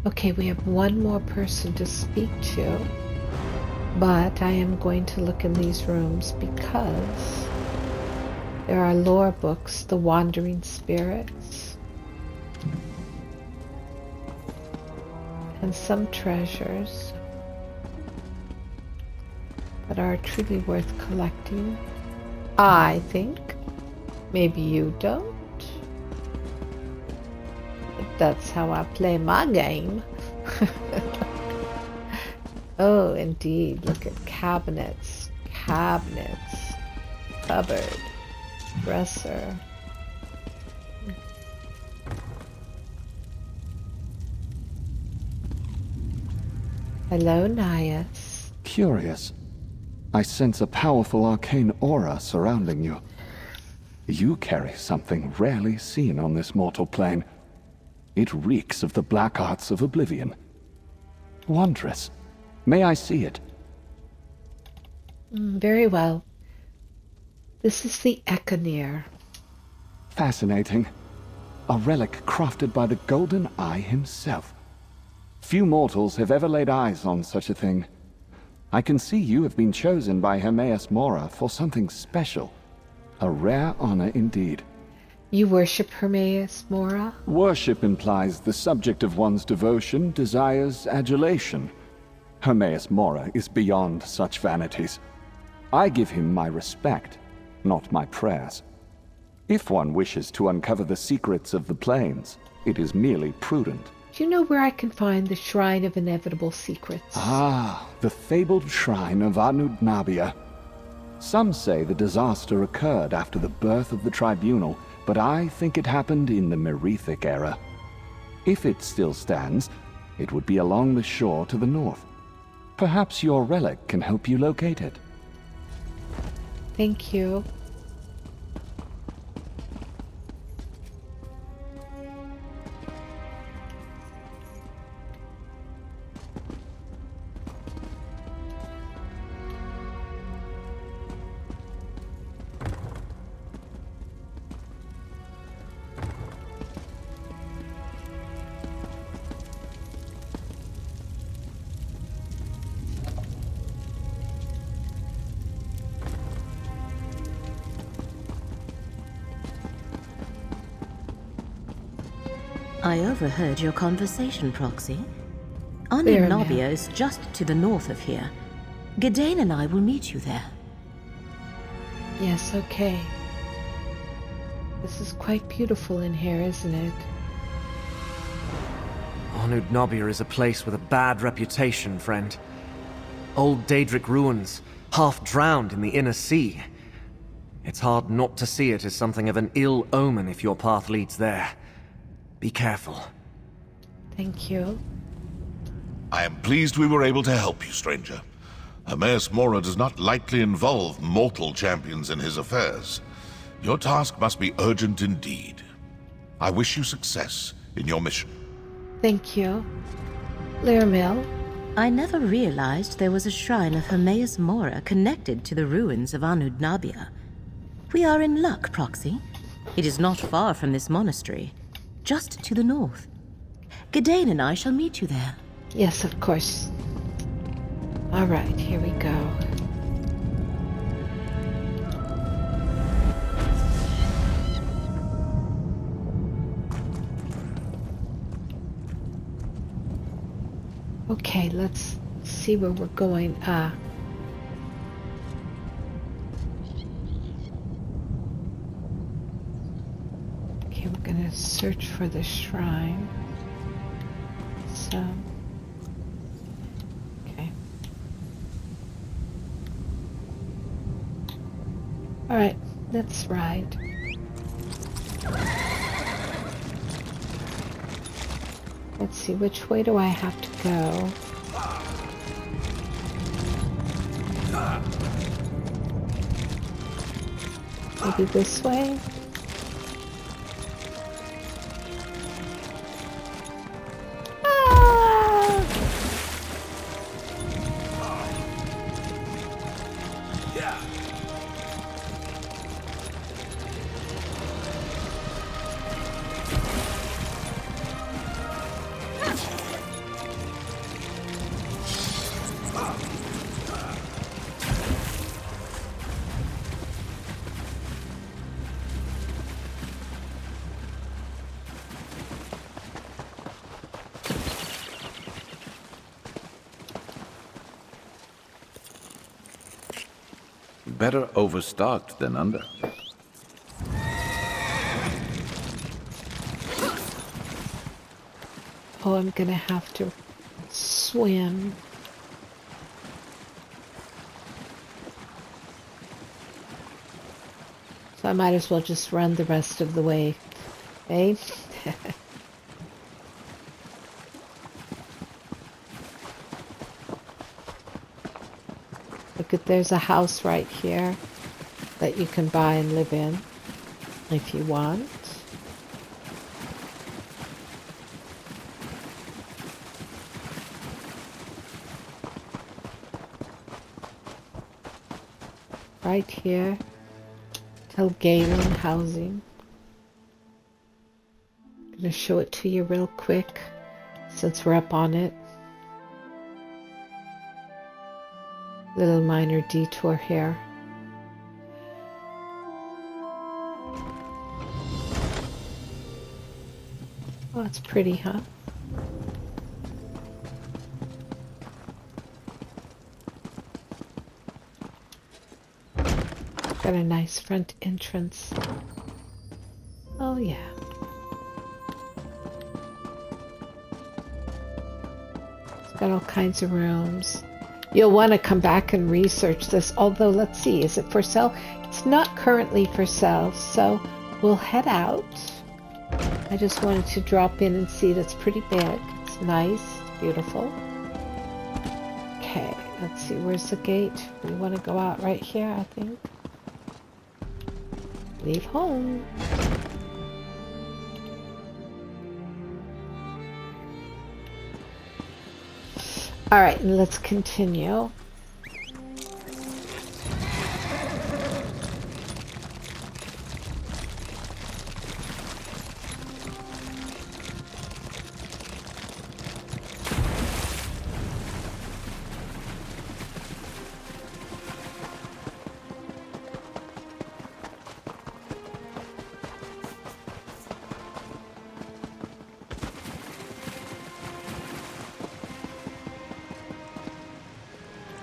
Speaker 1: Okay, we have one more person to speak to, but I am going to look in these rooms because there are lore books, the Wandering Spirits, and some treasures that are truly worth collecting. I think. Maybe you don't. But that's how I play my game. Oh, indeed. Look at cabinets. Cabinets. Cupboard. Dresser. Hello, Nias.
Speaker 19: Curious. I sense a powerful arcane aura surrounding you. You carry something rarely seen on this mortal plane. It reeks of the black arts of oblivion. Wondrous. May I see it?
Speaker 1: Very well. This is the Echanir.
Speaker 19: Fascinating. A relic crafted by the Golden Eye himself. Few mortals have ever laid eyes on such a thing. I can see you have been chosen by Hermaeus Mora for something special. A rare honor indeed.
Speaker 1: You worship Hermaeus Mora?
Speaker 19: Worship implies the subject of one's devotion desires adulation. Hermaeus Mora is beyond such vanities. I give him my respect, not my prayers. If one wishes to uncover the secrets of the plains, it is merely prudent.
Speaker 1: Do you know where I can find the Shrine of Inevitable Secrets?
Speaker 19: Ah, the fabled shrine of Anud Nabia. Some say the disaster occurred after the birth of the tribunal, but I think it happened in the Merethic era. If it still stands, it would be along the shore to the north. Perhaps your relic can help you locate it.
Speaker 1: Thank you.
Speaker 2: I overheard your conversation, Proxy.
Speaker 1: There,
Speaker 2: Anud Nabia is just to the north of here. Gadain and I will meet you there.
Speaker 1: Yes, okay. This is quite beautiful in here, isn't it?
Speaker 16: Anud Nabia is a place with a bad reputation, friend. Old Daedric ruins, half drowned in the inner sea. It's hard not to see it as something of an ill omen if your path leads there. Be careful.
Speaker 1: Thank you.
Speaker 9: I am pleased we were able to help you, stranger. Hermaeus Mora does not lightly involve mortal champions in his affairs. Your task must be urgent indeed. I wish you success in your mission.
Speaker 1: Thank you. Laramil?
Speaker 2: I never realized there was a shrine of Hermaeus Mora connected to the ruins of Anud Nabia. We are in luck, Proxy. It is not far from this monastery, just to the north. Gadain and I shall meet you there.
Speaker 1: Yes, of course. All right, here we go. Okay, let's see where we're going. Okay, we're gonna search for the shrine. So, okay. All right, let's ride. Let's see, which way do I have to go? Maybe this way?
Speaker 8: Better overstocked than under.
Speaker 1: Oh, I'm gonna have to swim. So I might as well just run the rest of the way, eh? Look, there's a house right here that you can buy and live in if you want. Right here, tell Galen housing. I'm gonna show it to you real quick since we're up on it. Little minor detour here. Oh, it's pretty, huh? Got a nice front entrance. Oh, yeah. It's got all kinds of rooms. You'll want to come back and research this, although let's see, is it for sale? It's not currently for sale, so we'll head out. I just wanted to drop in and see. That's pretty big. It's nice, beautiful. Okay, let's see, where's the gate? We want to go out right here, I think. Leave home. All right, and let's continue.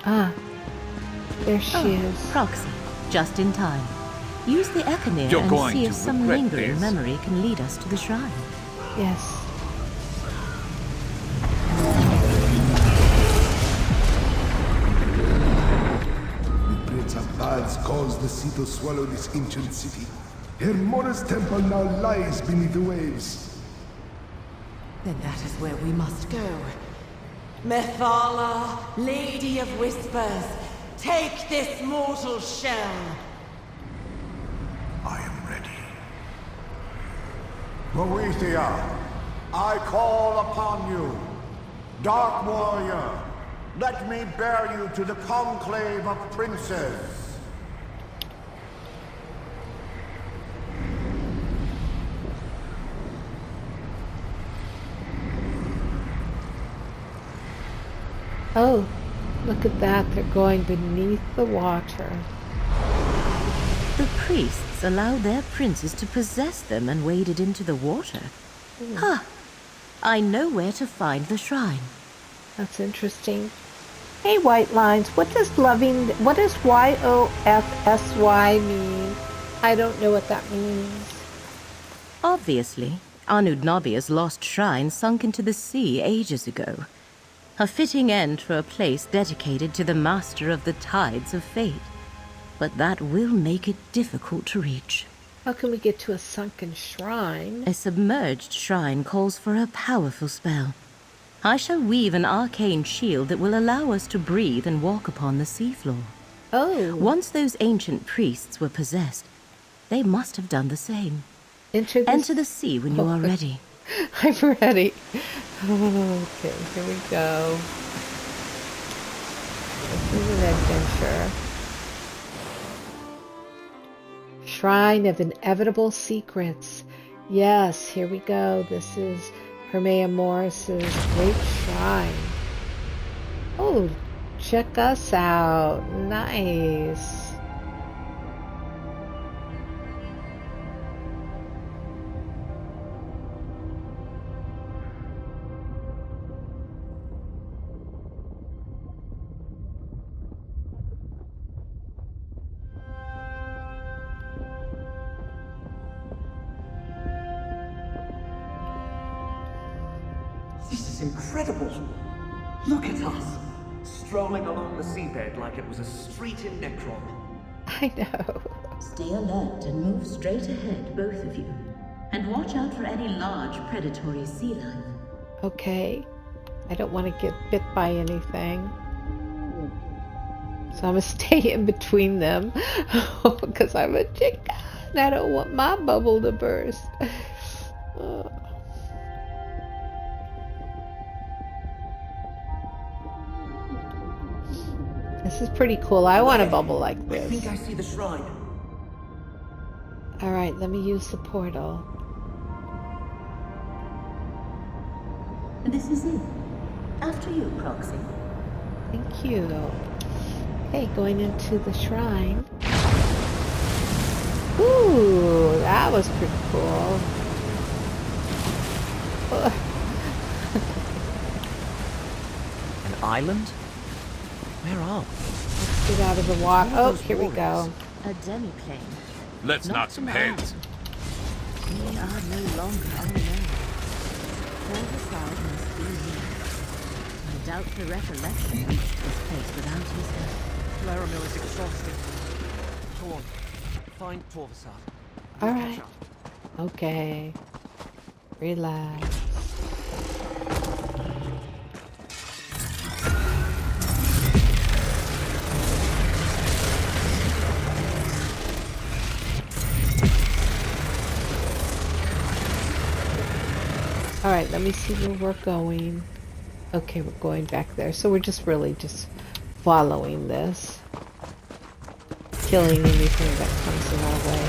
Speaker 1: Ah, there she is.
Speaker 2: Proxy, just in time. Use the Echenir
Speaker 8: You're
Speaker 2: and
Speaker 8: going
Speaker 2: see
Speaker 8: to
Speaker 2: if some
Speaker 8: regret
Speaker 2: lingering
Speaker 8: this.
Speaker 2: memory can lead us to the shrine.
Speaker 1: Yes.
Speaker 3: The Prince of Bads caused the sea to swallow this ancient city. Hermora's temple now lies beneath the waves.
Speaker 12: Then that is where we must go. Methala, Lady of Whispers, take this mortal shell.
Speaker 17: I am ready.
Speaker 11: Boethia, I call upon you. Dark warrior, let me bear you to the conclave of princes.
Speaker 1: Oh, look at that. They're going beneath the water.
Speaker 2: The priests allowed their princes to possess them and waded into the water. Huh. I know where to find the shrine.
Speaker 1: That's interesting. Hey, White Lines, what does Y-O-F-S-Y mean? I don't know what that means.
Speaker 2: Obviously, Anudnabia's lost shrine sunk into the sea ages ago. A fitting end for a place dedicated to the master of the tides of fate. But that will make it difficult to reach.
Speaker 1: How can we get to a sunken shrine?
Speaker 2: A submerged shrine calls for a powerful spell. I shall weave an arcane shield that will allow us to breathe and walk upon the seafloor.
Speaker 1: Oh.
Speaker 2: Once those ancient priests were possessed, they must have done the same. Enter the sea when you are ready.
Speaker 1: I'm ready. Okay, here we go. This is an adventure. Shrine of Inevitable Secrets. Yes, here we go. This is Hermea Morris's Great Shrine. Oh, check us out. Nice.
Speaker 16: This is incredible. Look at us, strolling along the seabed like it was a street in Necrom.
Speaker 1: I know.
Speaker 2: Stay alert and move straight ahead, both of you. And watch out for any large predatory sea life.
Speaker 1: Okay. I don't want to get bit by anything. So I'm going to stay in between them. Because I'm a chicken. And I don't want my bubble to burst. This is pretty cool. I want a bubble like this.
Speaker 16: I think I see the shrine.
Speaker 1: Alright, let me use the portal.
Speaker 2: This is it. After you, Proxy.
Speaker 1: Thank you. Okay, going into the shrine. Ooh, that was pretty cool.
Speaker 16: An island? Where are we?
Speaker 1: Let's get out of the water. Oh, here we go.
Speaker 2: A demi-plane.
Speaker 3: Let's knock some heads.
Speaker 2: We are no longer unknown. Further side must be here. I doubt the recollection reached this place without his help.
Speaker 16: Laramil is exhausted. Go on. Find Torvasad.
Speaker 1: Alright. Okay. Relax. Alright, let me see where we're going. Okay, we're going back there. So we're just really just following this. Killing anything that comes in our way.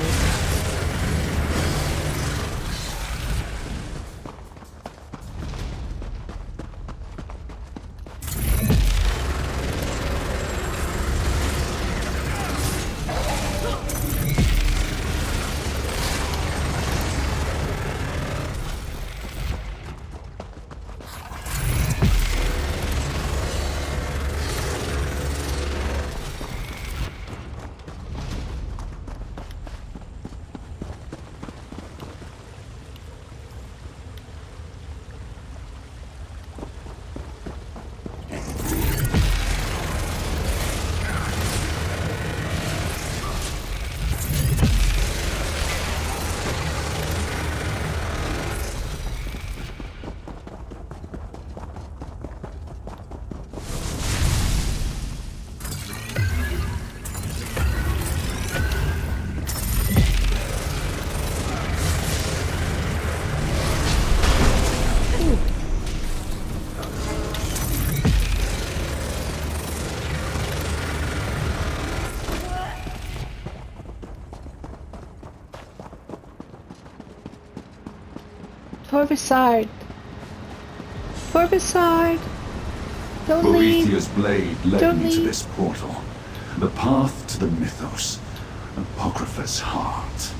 Speaker 1: Torvasard! Torvasard! Don't leave!
Speaker 14: Boethia's blade led
Speaker 1: Don't
Speaker 14: me to
Speaker 1: leave.
Speaker 14: this portal. The path to the Mythos. Apocrypha's heart.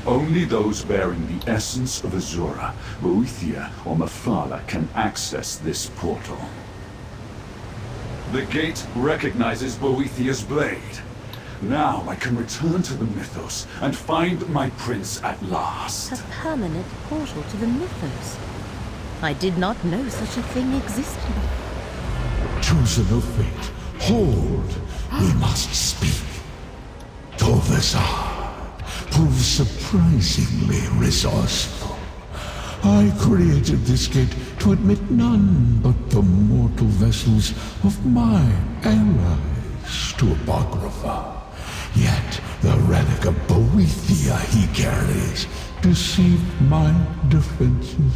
Speaker 14: Only those bearing the essence of Azura, Boethia, or Mephala can access this portal. The gate recognizes Boethia's blade. Now I can return to the Mythos and find my prince at last.
Speaker 2: A permanent portal to the Mythos. I did not know such a thing existed.
Speaker 17: Chosen of fate, hold, we must speak. Torvasard proves surprisingly resourceful. I created this gate to admit none but the mortal vessels of my allies to Apocrypha. Yet the relic of Boethia he carries deceived my defenses.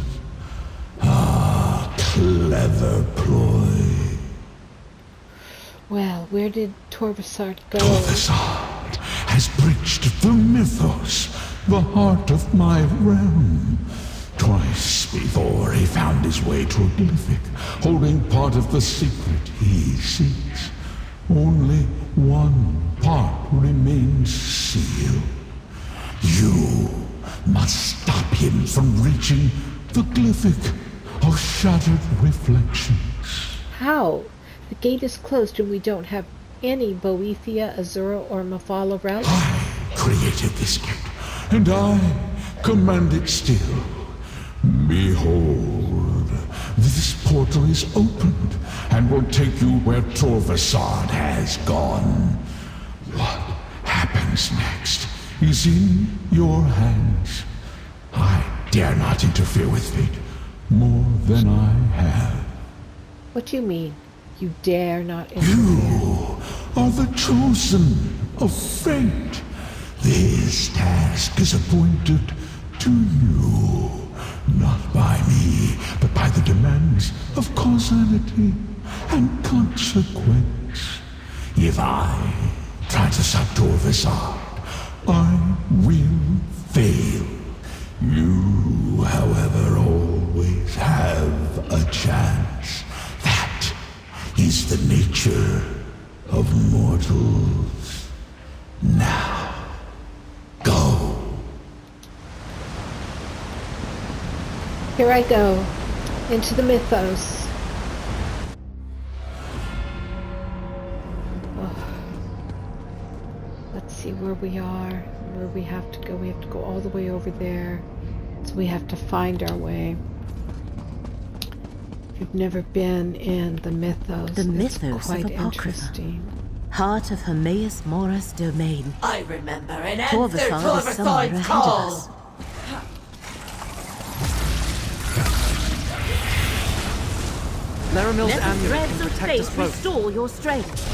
Speaker 17: Ah, clever ploy.
Speaker 1: Well, where did Torvasard go?
Speaker 17: Torvasard has breached the Mythos, the heart of my realm. Twice before he found his way to a glyphic, holding part of the secret he seeks. Only one part remains sealed. You must stop him from reaching the glyphic of shattered reflections.
Speaker 1: How? The gate is closed and we don't have any Boethia, Azura, or Mephala relics.
Speaker 17: I created this gate, and I command it still. Behold, this portal is opened and will take you where Torvasard has gone. What happens next is in your hands. I dare not interfere with fate more than I have.
Speaker 1: What do you mean? You dare not interfere?
Speaker 17: You are the chosen of fate. This task is appointed to you. Not by me, but by the demands of causality and consequence. If I try to stop Torvasard, I will fail. You, however, always have a chance. That is the nature of mortals. Now, go.
Speaker 1: Here I go, into the Mythos. Oh. Let's see where we are, where we have to go. We have to go all the way over there. So we have to find our way. If you've never been in the Mythos,
Speaker 2: The Mythos
Speaker 1: it's quite
Speaker 2: of Apocrypha.
Speaker 1: interesting.
Speaker 2: Heart of Hermaeus Mora's domain.
Speaker 12: I remember and answer
Speaker 2: Torvasard is somewhere
Speaker 12: Torvasard's
Speaker 2: ahead
Speaker 12: call.
Speaker 2: of us.
Speaker 16: Laramil's
Speaker 18: Let the
Speaker 16: amulet
Speaker 18: threads
Speaker 16: can
Speaker 18: of
Speaker 16: protect
Speaker 18: fate
Speaker 16: us both.
Speaker 18: restore your strength.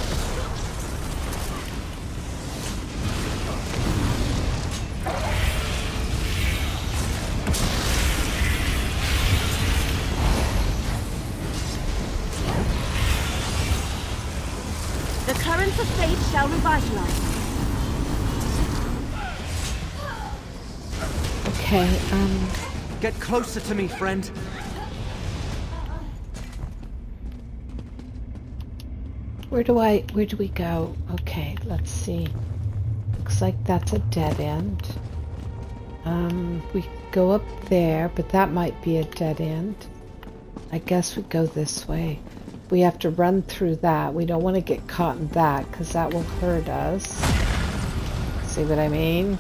Speaker 18: The currents of fate shall revitalize.
Speaker 1: Okay,
Speaker 16: Get closer to me, friend.
Speaker 1: where do we go? Okay, let's see. Looks like that's a dead end. We go up there, but that might be a dead end. I guess we go this way. We have to run through that. We don't want to get caught in that, because that will hurt us. See what I mean?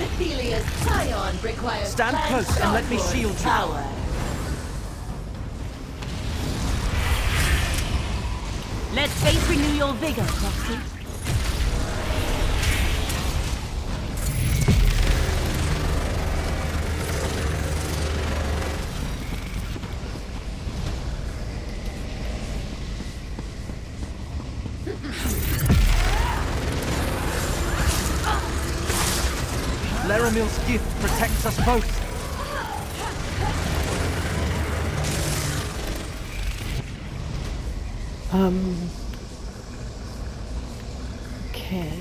Speaker 12: Athelia's scion requires
Speaker 16: Stand close and let me shield you.
Speaker 12: Power.
Speaker 18: Let fate renew your vigor, Foxy.
Speaker 16: Laramil's gift protects us both.
Speaker 1: Okay.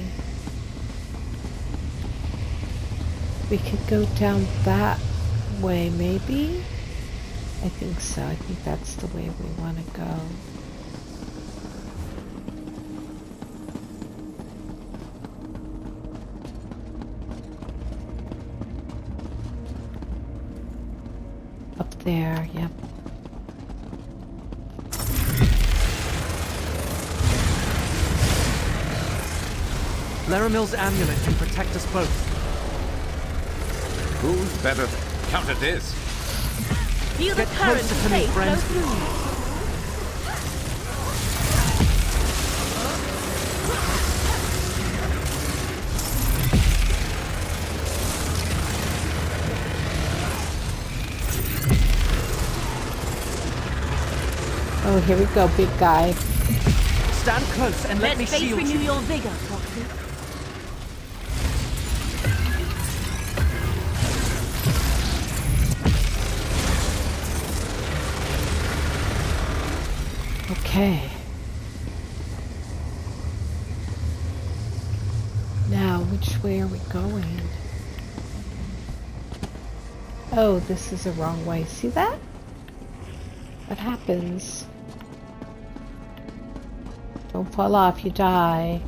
Speaker 1: We could go down that way, maybe? I think so. I think that's the way we want to go. Up there, yep.
Speaker 16: Laramil's amulet can protect us both.
Speaker 8: Who's better to counter this?
Speaker 18: Feel the
Speaker 16: Get
Speaker 18: current
Speaker 16: closer
Speaker 18: of
Speaker 16: to me,
Speaker 18: fate
Speaker 16: friend.
Speaker 18: flow through you.
Speaker 1: Oh, here we go, big guy.
Speaker 16: Stand close and let me
Speaker 18: fate
Speaker 16: shield
Speaker 18: renew
Speaker 16: you.
Speaker 18: your vigor, Foxy.
Speaker 1: Okay. Now, which way are we going? Oh, this is the wrong way. See that? What happens? Don't fall off, you die.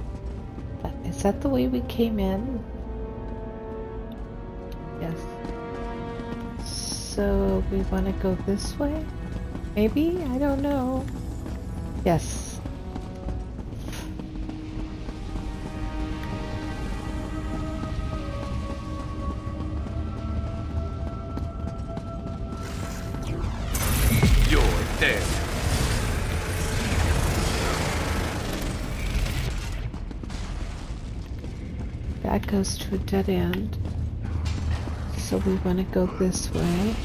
Speaker 1: Is that the way we came in? Yes. So we want to go this way? Maybe? I don't know. Yes.
Speaker 8: You're dead.
Speaker 1: That goes to a dead end. So we want to go this way.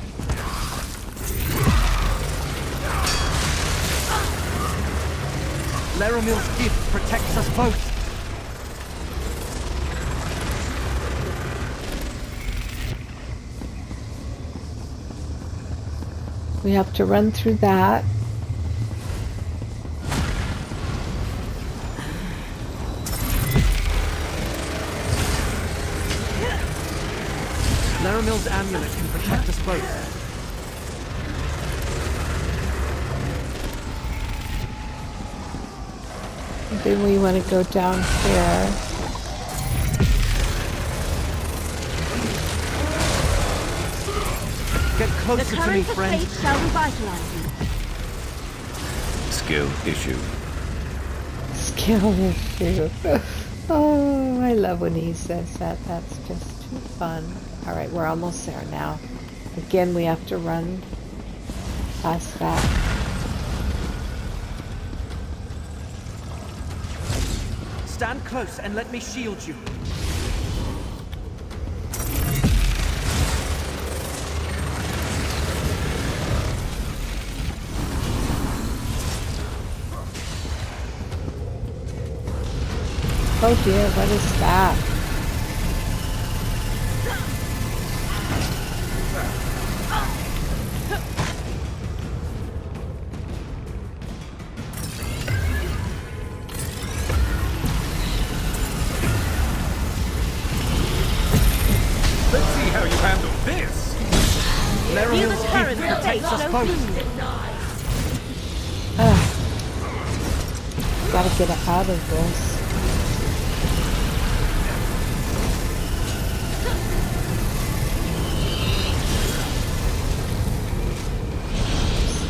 Speaker 16: Laramil's gift protects us both.
Speaker 1: We have to run through that.
Speaker 16: Laramil's amulet can protect us both.
Speaker 1: Then we want to go down here.
Speaker 16: Get closer to me,
Speaker 18: The current of
Speaker 16: friend.
Speaker 18: fate shall revitalize you.
Speaker 8: Skill issue.
Speaker 1: Skill issue. Oh, I love when he says that. That's just too fun. Alright, we're almost there now. Again, we have to run past that.
Speaker 16: Stand close and let me shield you.
Speaker 1: Oh dear, what is that?
Speaker 8: Let's see how you handle this.
Speaker 16: Laramil's gift protects us both.
Speaker 1: Gotta get out of this.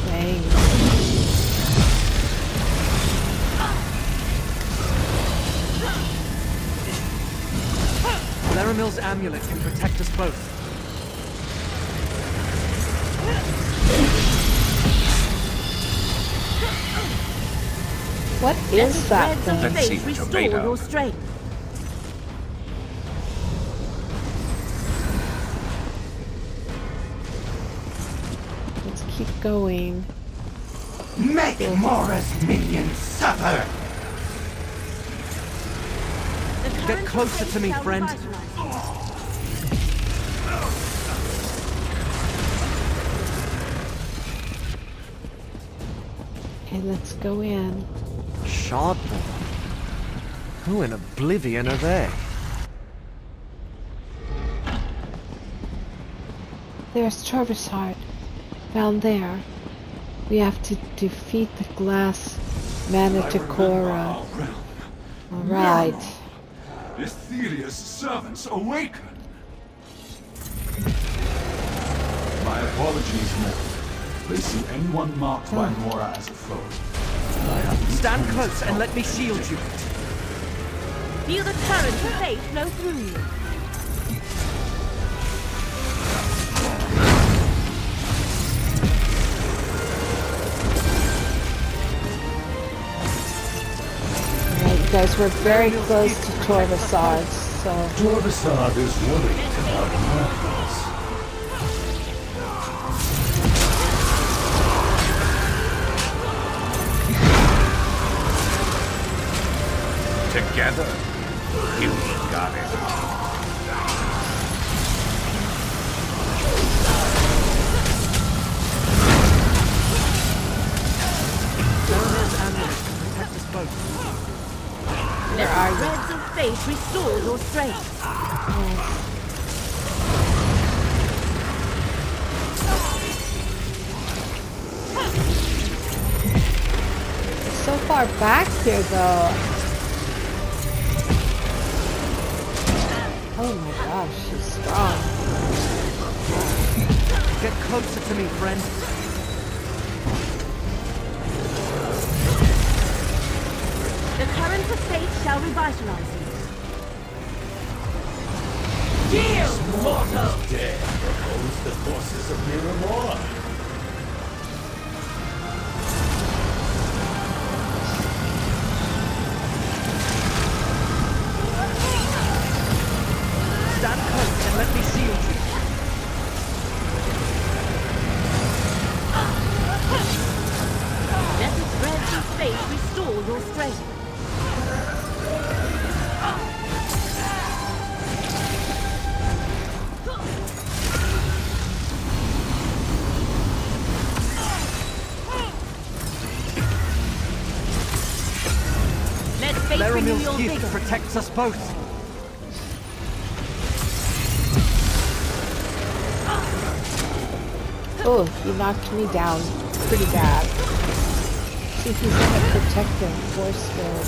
Speaker 1: Staying.
Speaker 16: Laramil's amulet can protect us both.
Speaker 1: What is that
Speaker 18: Threads of
Speaker 1: thing?
Speaker 8: Let's see
Speaker 18: fate
Speaker 8: what you're
Speaker 18: restore
Speaker 8: made of.
Speaker 18: your strength.
Speaker 1: Let's keep going.
Speaker 11: Make Mora's minions suffer!
Speaker 16: Get closer to me, friend.
Speaker 1: Okay, let's go in.
Speaker 16: Shardborn? Who in oblivion are they?
Speaker 1: There's Torva's heart. Found there. We have to defeat the glass Manticora. Alright.
Speaker 14: Ethelia's servants awaken! My apologies, Morgan. They see anyone marked by Mora as a foe.
Speaker 16: Stand close and let me shield you.
Speaker 20: Feel the current of fate flow through you.
Speaker 1: Alright, you guys, we're very close to Torvasard, so...
Speaker 14: Torvasard is worried about mortals.
Speaker 15: Together, you got it.
Speaker 20: Let the threads of fate restore your strength.
Speaker 1: So far back here, though. Oh my gosh, she's strong.
Speaker 16: Get closer to me, friend.
Speaker 20: The current of fate shall revitalize you.
Speaker 15: Dear mortal! Dead oppose the forces of Miramor.
Speaker 16: Stand close and let me shield you.
Speaker 20: Let the threads of fate restore your strength. Let fate renew
Speaker 16: Laramil's
Speaker 20: your
Speaker 16: gift
Speaker 20: vigor.
Speaker 16: protects us both.
Speaker 1: Oh, he knocked me down pretty bad. See, he's in a protective force field.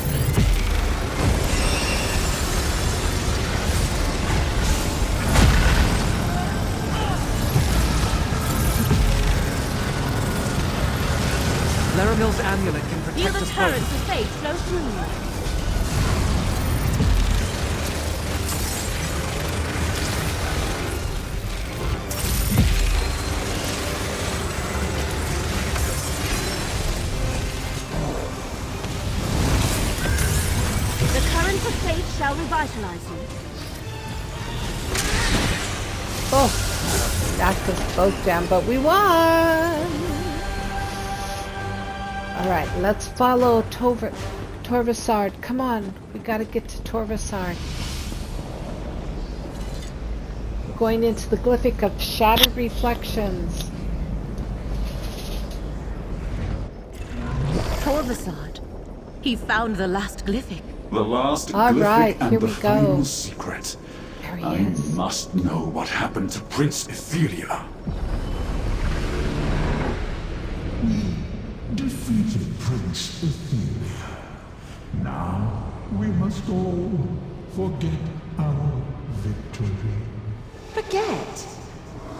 Speaker 16: Laramil's amulet can
Speaker 20: Feel
Speaker 16: protect
Speaker 20: the
Speaker 16: us
Speaker 20: current
Speaker 16: both.
Speaker 20: of fate flow through you. The current of fate shall revitalize you.
Speaker 1: Oh, knocked us both down, but we won! Alright, let's follow Torvasard. Come on, we gotta get to Torvasard. We're going into the glyphic of Shattered Reflections.
Speaker 2: Torvasard. He found the last glyphic.
Speaker 14: The last
Speaker 1: All
Speaker 14: glyphic
Speaker 1: right,
Speaker 14: and
Speaker 1: here
Speaker 14: the
Speaker 1: we
Speaker 14: final
Speaker 1: go.
Speaker 14: secret.
Speaker 1: There he
Speaker 14: I
Speaker 1: is.
Speaker 14: must know what happened to Prince Ethelia.
Speaker 17: Defeated Prince Ethelia. Now we must all forget our victory.
Speaker 12: Forget?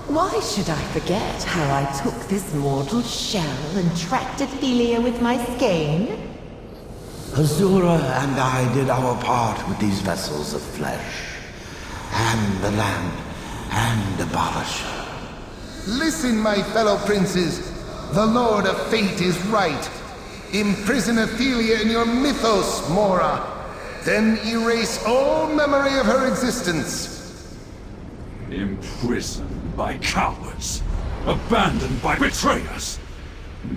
Speaker 12: Why should I forget how I took this mortal shell and tracked Ethelia with my skein?
Speaker 13: Azura and I did our part with these vessels of flesh, and the land, and Abolisher.
Speaker 3: Listen, my fellow princes. The Lord of Fate is right. Imprison Ethelia in your mythos, Mora. Then erase all memory of her existence.
Speaker 14: Imprisoned by cowards. Abandoned by betrayers.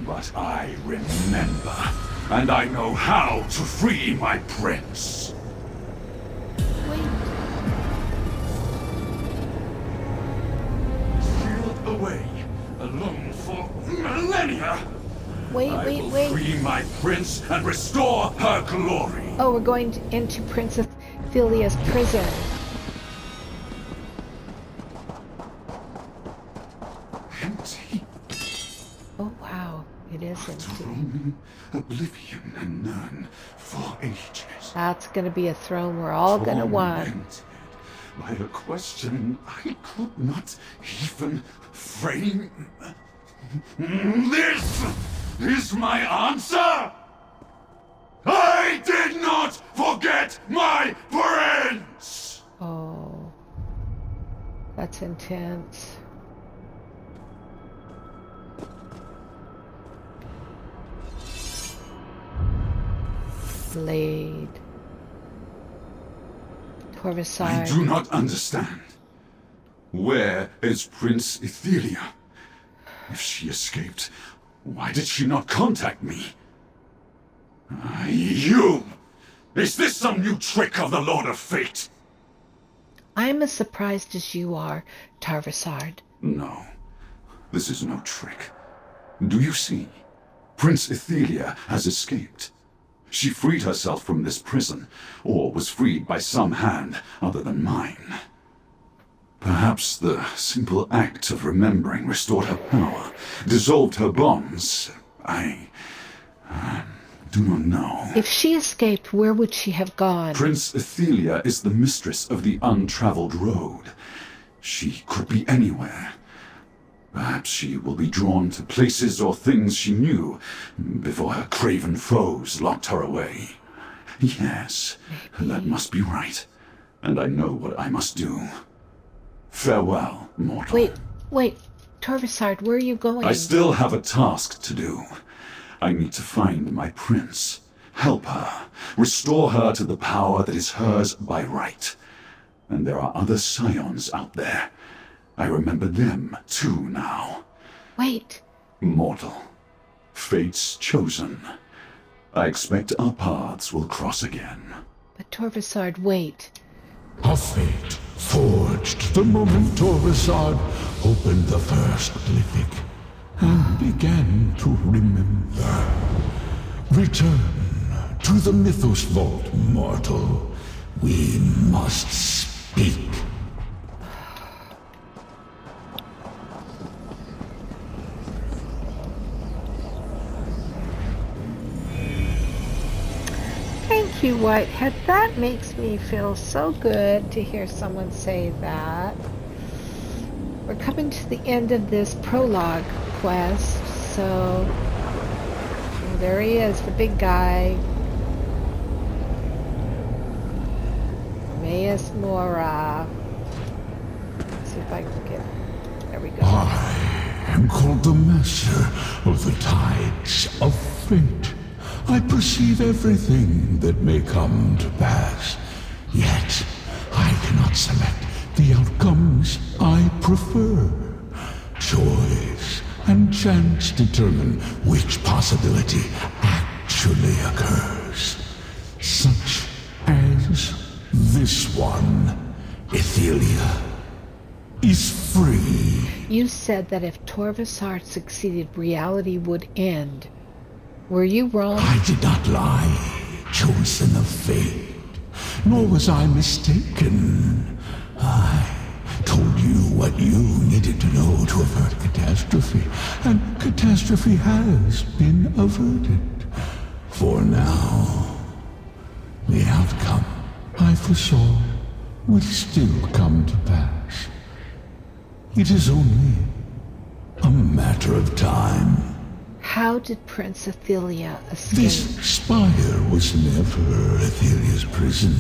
Speaker 14: But I remember. And I know how to free my prince. Sealed away, alone for millennia. I will free my prince and restore her glory.
Speaker 1: Oh, we're going into Princess Ephelia's prison. wow. It is empty.
Speaker 14: Roaming oblivion and none for ages.
Speaker 1: That's going to be a throne we're all going to want.
Speaker 14: By a question I could not even frame. This is my answer! I did not forget my friends!
Speaker 1: Oh. That's intense. Blade. Torvasard.
Speaker 14: I do not understand. Where is Prince Ethelia? If she escaped, why did she not contact me? You! Is this some new trick of the Lord of Fate?
Speaker 1: I'm as surprised as you are, Tarvasard.
Speaker 14: No, this is no trick. Do you see? Prince Ethelia has escaped. She freed herself from this prison, or was freed by some hand other than mine. Perhaps the simple act of remembering restored her power, dissolved her bonds. I do not know.
Speaker 1: If she escaped, where would she have gone?
Speaker 14: Prince Ethelia is the mistress of the untraveled road. She could be anywhere. Perhaps she will be drawn to places or things she knew before her craven foes locked her away. Yes, that must be right. And I know what I must do. Farewell, mortal.
Speaker 1: Wait, Torvasard, where are you going?
Speaker 14: I still have a task to do. I need to find my prince, help her, restore her to the power that is hers by right. And there are other scions out there. I remember them, too, now.
Speaker 1: Wait.
Speaker 14: Mortal. Fate's chosen. I expect our paths will cross again.
Speaker 1: But Torvasard, wait.
Speaker 17: A fate forged the moment Torvasard opened the first glyphic and began to remember. Return to the Mythos Vault, mortal. We must speak.
Speaker 1: Thank you, Whitehead. That makes me feel so good to hear someone say that. We're coming to the end of this prologue quest, so there he is, the big guy. Maes Mora. Let's see if I can get... There we go.
Speaker 17: I am called the Master of the Tides of Fate. I perceive everything that may come to pass, yet I cannot select the outcomes I prefer. Choice and chance determine which possibility actually occurs. Such as this one. Ethelia is free.
Speaker 1: You said that if Torvasard succeeded, reality would end. Were you wrong?
Speaker 17: I did not lie, chosen of fate, nor was I mistaken. I told you what you needed to know to avert catastrophe, and catastrophe has been averted. For now, the outcome I foresaw will still come to pass. It is only a matter of time.
Speaker 1: How did Prince Ethelia escape?
Speaker 17: This spire was never Ethelia's prison.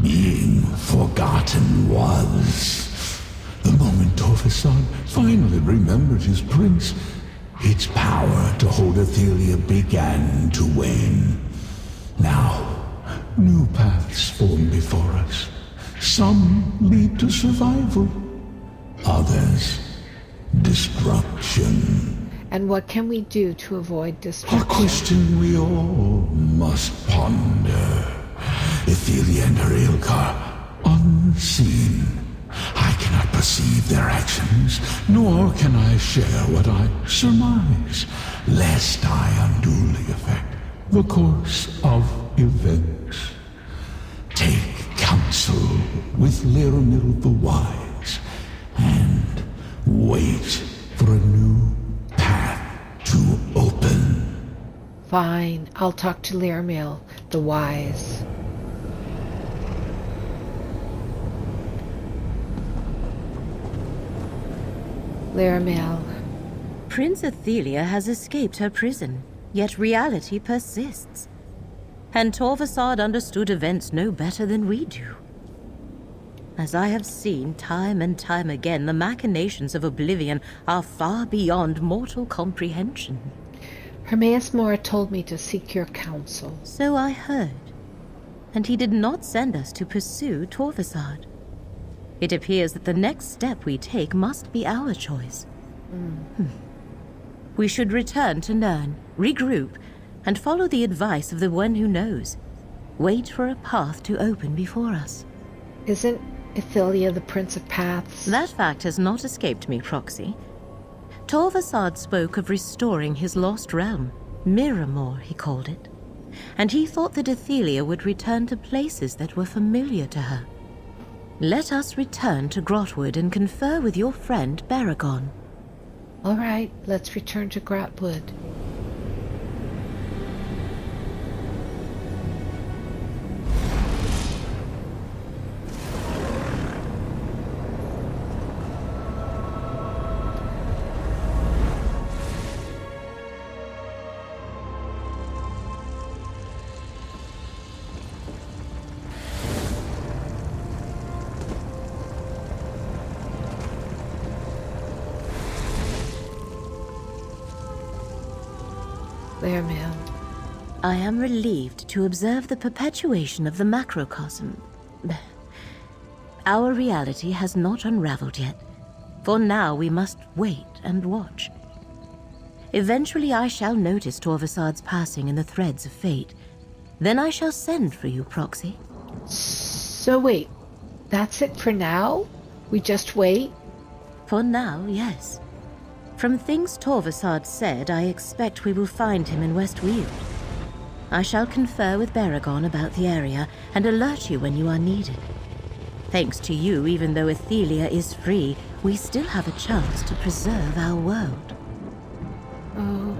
Speaker 17: Being forgotten was. The moment Torvasard finally remembered his prince, its power to hold Ethelia began to wane. Now, new paths form before us. Some lead to survival, others destruction.
Speaker 1: And what can we do to avoid destruction?
Speaker 17: A question we all must ponder. Ethelia and her Ilkar, unseen. I cannot perceive their actions, nor can I share what I surmise, lest I unduly affect the course of events. Take counsel with Laramil the Wise, and wait for a new path
Speaker 1: Fine, I'll talk to Laramil, the wise. Laramil.
Speaker 2: Prince Athelia has escaped her prison, yet reality persists. And Torvasad understood events no better than we do. As I have seen time and time again, the machinations of Oblivion are far beyond mortal comprehension.
Speaker 1: Hermaeus Mora told me to seek your counsel.
Speaker 2: So I heard. And he did not send us to pursue Torvasad. It appears that the next step we take must be our choice. We should return to Nirn, regroup, and follow the advice of the one who knows. Wait for a path to open before us.
Speaker 1: Isn't Athelia the Prince of Paths?
Speaker 2: That fact has not escaped me, Proxy. Torvasad spoke of restoring his lost realm. Miramor, he called it. And he thought that Athelia would return to places that were familiar to her. Let us return to Grotwood and confer with your friend Baragon.
Speaker 1: All right, let's return to Grotwood. Laramil.
Speaker 2: I am relieved to observe the perpetuation of the macrocosm. Our reality has not unraveled yet. For now we must wait and watch. Eventually I shall notice Torvasad's passing in the threads of fate. Then I shall send for you, Proxy.
Speaker 1: So wait, that's it for now? We just wait?
Speaker 2: For now, yes. From things Torvasad said, I expect we will find him in Westweald. I shall confer with Baragon about the area and alert you when you are needed. Thanks to you, even though Athelia is free, we still have a chance to preserve our world.
Speaker 1: Oh.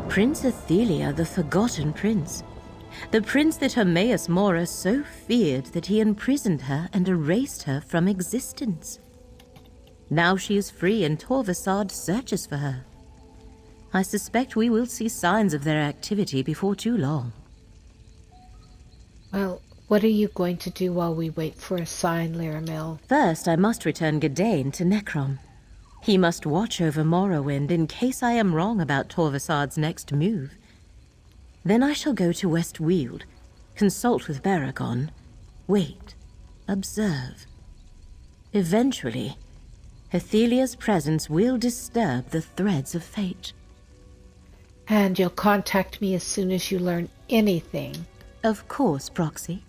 Speaker 2: Prince Athelia, the Forgotten Prince. The prince that Hermaeus Mora so feared that he imprisoned her and erased her from existence. Now she is free and Torvasad searches for her. I suspect we will see signs of their activity before too long.
Speaker 1: Well, what are you going to do while we wait for a sign, Laramil?
Speaker 2: First, I must return Gadain to Necrom. He must watch over Morrowind in case I am wrong about Torvasad's next move. Then I shall go to Westweald, consult with Baragon, wait, observe. Eventually, Athelia's presence will disturb the threads of fate.
Speaker 1: And you'll contact me as soon as you learn anything.
Speaker 2: Of course, Proxy.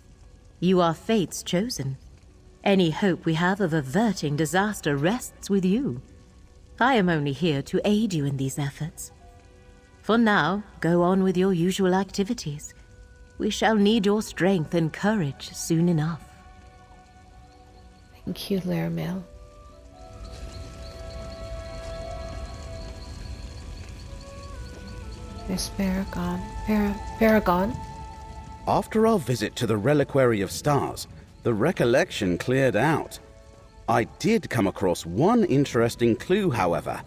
Speaker 2: You are fate's chosen. Any hope we have of averting disaster rests with you. I am only here to aid you in these efforts. For now, go on with your usual activities. We shall need your strength and courage soon enough.
Speaker 1: Thank you, Laramil. There's Baragon. Baragon?
Speaker 5: After our visit to the Reliquary of Stars, the recollection cleared out. I did come across one interesting clue, however.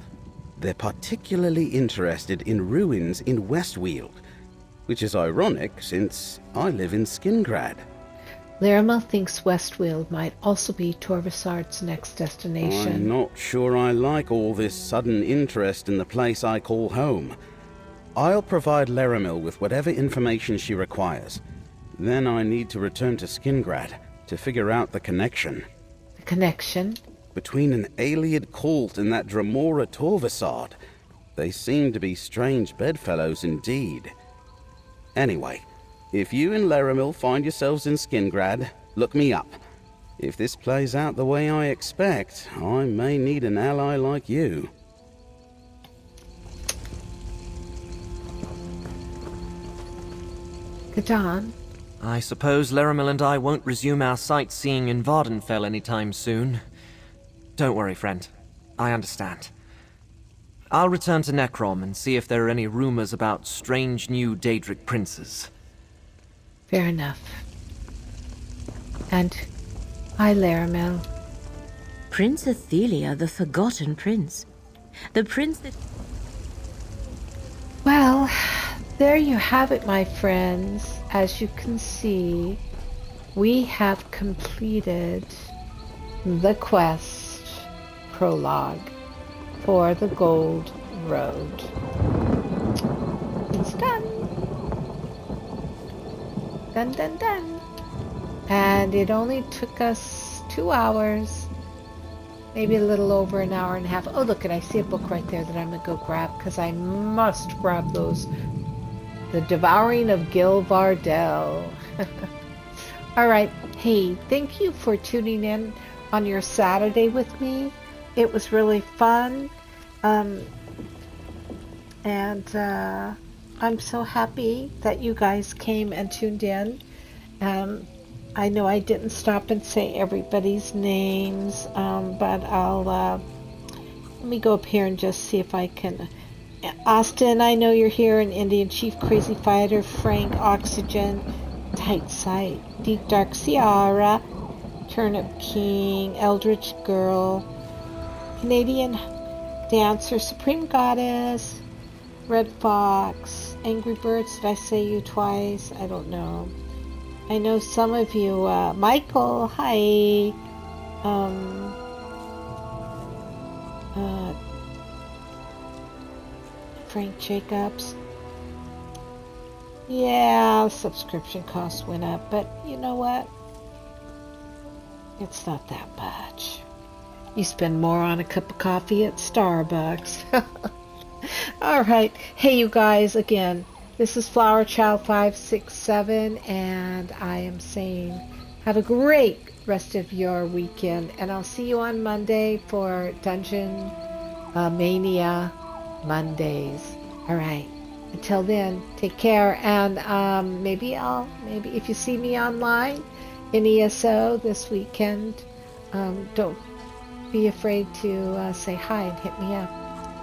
Speaker 5: They're particularly interested in ruins in Westweald, which is ironic since I live in Skingrad.
Speaker 1: Laramil thinks Westweald might also be Torvasad's next destination.
Speaker 5: I'm not sure I like all this sudden interest in the place I call home. I'll provide Laramil with whatever information she requires. Then I need to return to Skingrad to figure out the connection.
Speaker 1: The connection?
Speaker 5: Between an Ayleid cult and that Dremora Torvasad. They seem to be strange bedfellows indeed. Anyway, if you and Laramil find yourselves in Skingrad, look me up. If this plays out the way I expect, I may need an ally like you.
Speaker 1: Gadain?
Speaker 16: I suppose Laramil and I won't resume our sightseeing in Vardenfell anytime soon. Don't worry, friend. I understand. I'll return to Necrom and see if there are any rumors about strange new Daedric princes.
Speaker 1: Fair enough. And hi, Laramel.
Speaker 2: Prince Athelia, the Forgotten Prince. The prince that...
Speaker 1: Well, there you have it, my friends. As you can see, we have completed the quest prologue for the Gold Road. It's done. Done, done, done. And it only took us 2 hours. Maybe a little over an hour and a half. Oh, look, and I see a book right there that I'm going to go grab, because I must grab those. The Devouring of Gil Vardell. All right. Hey, thank you for tuning in on your Saturday with me. It was really fun. And I'm so happy that you guys came and tuned in. I know I didn't stop and say everybody's names, but I'll, let me go up here and just see if I can. Austin, I know you're here, and Indian Chief, Crazy Fighter, Frank, Oxygen, Tight Sight, Deep Dark Ciara, Turnip King, Eldritch Girl, Canadian Dancer, Supreme Goddess, Red Fox, Angry Birds, did I say you twice? I don't know. I know some of you, Michael, hi, Frank Jacobs. Yeah, subscription costs went up, but you know what? It's not that much. You spend more on a cup of coffee at Starbucks. All right. Hey, you guys, again, this is Flower Child 567, and I am saying have a great rest of your weekend, and I'll see you on Monday for Dungeon Mania Mondays. All right. Until then, take care, and maybe if you see me online in ESO this weekend, don't be afraid to say hi and hit me up.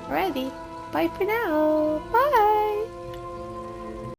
Speaker 1: Alrighty. Bye for now. Bye.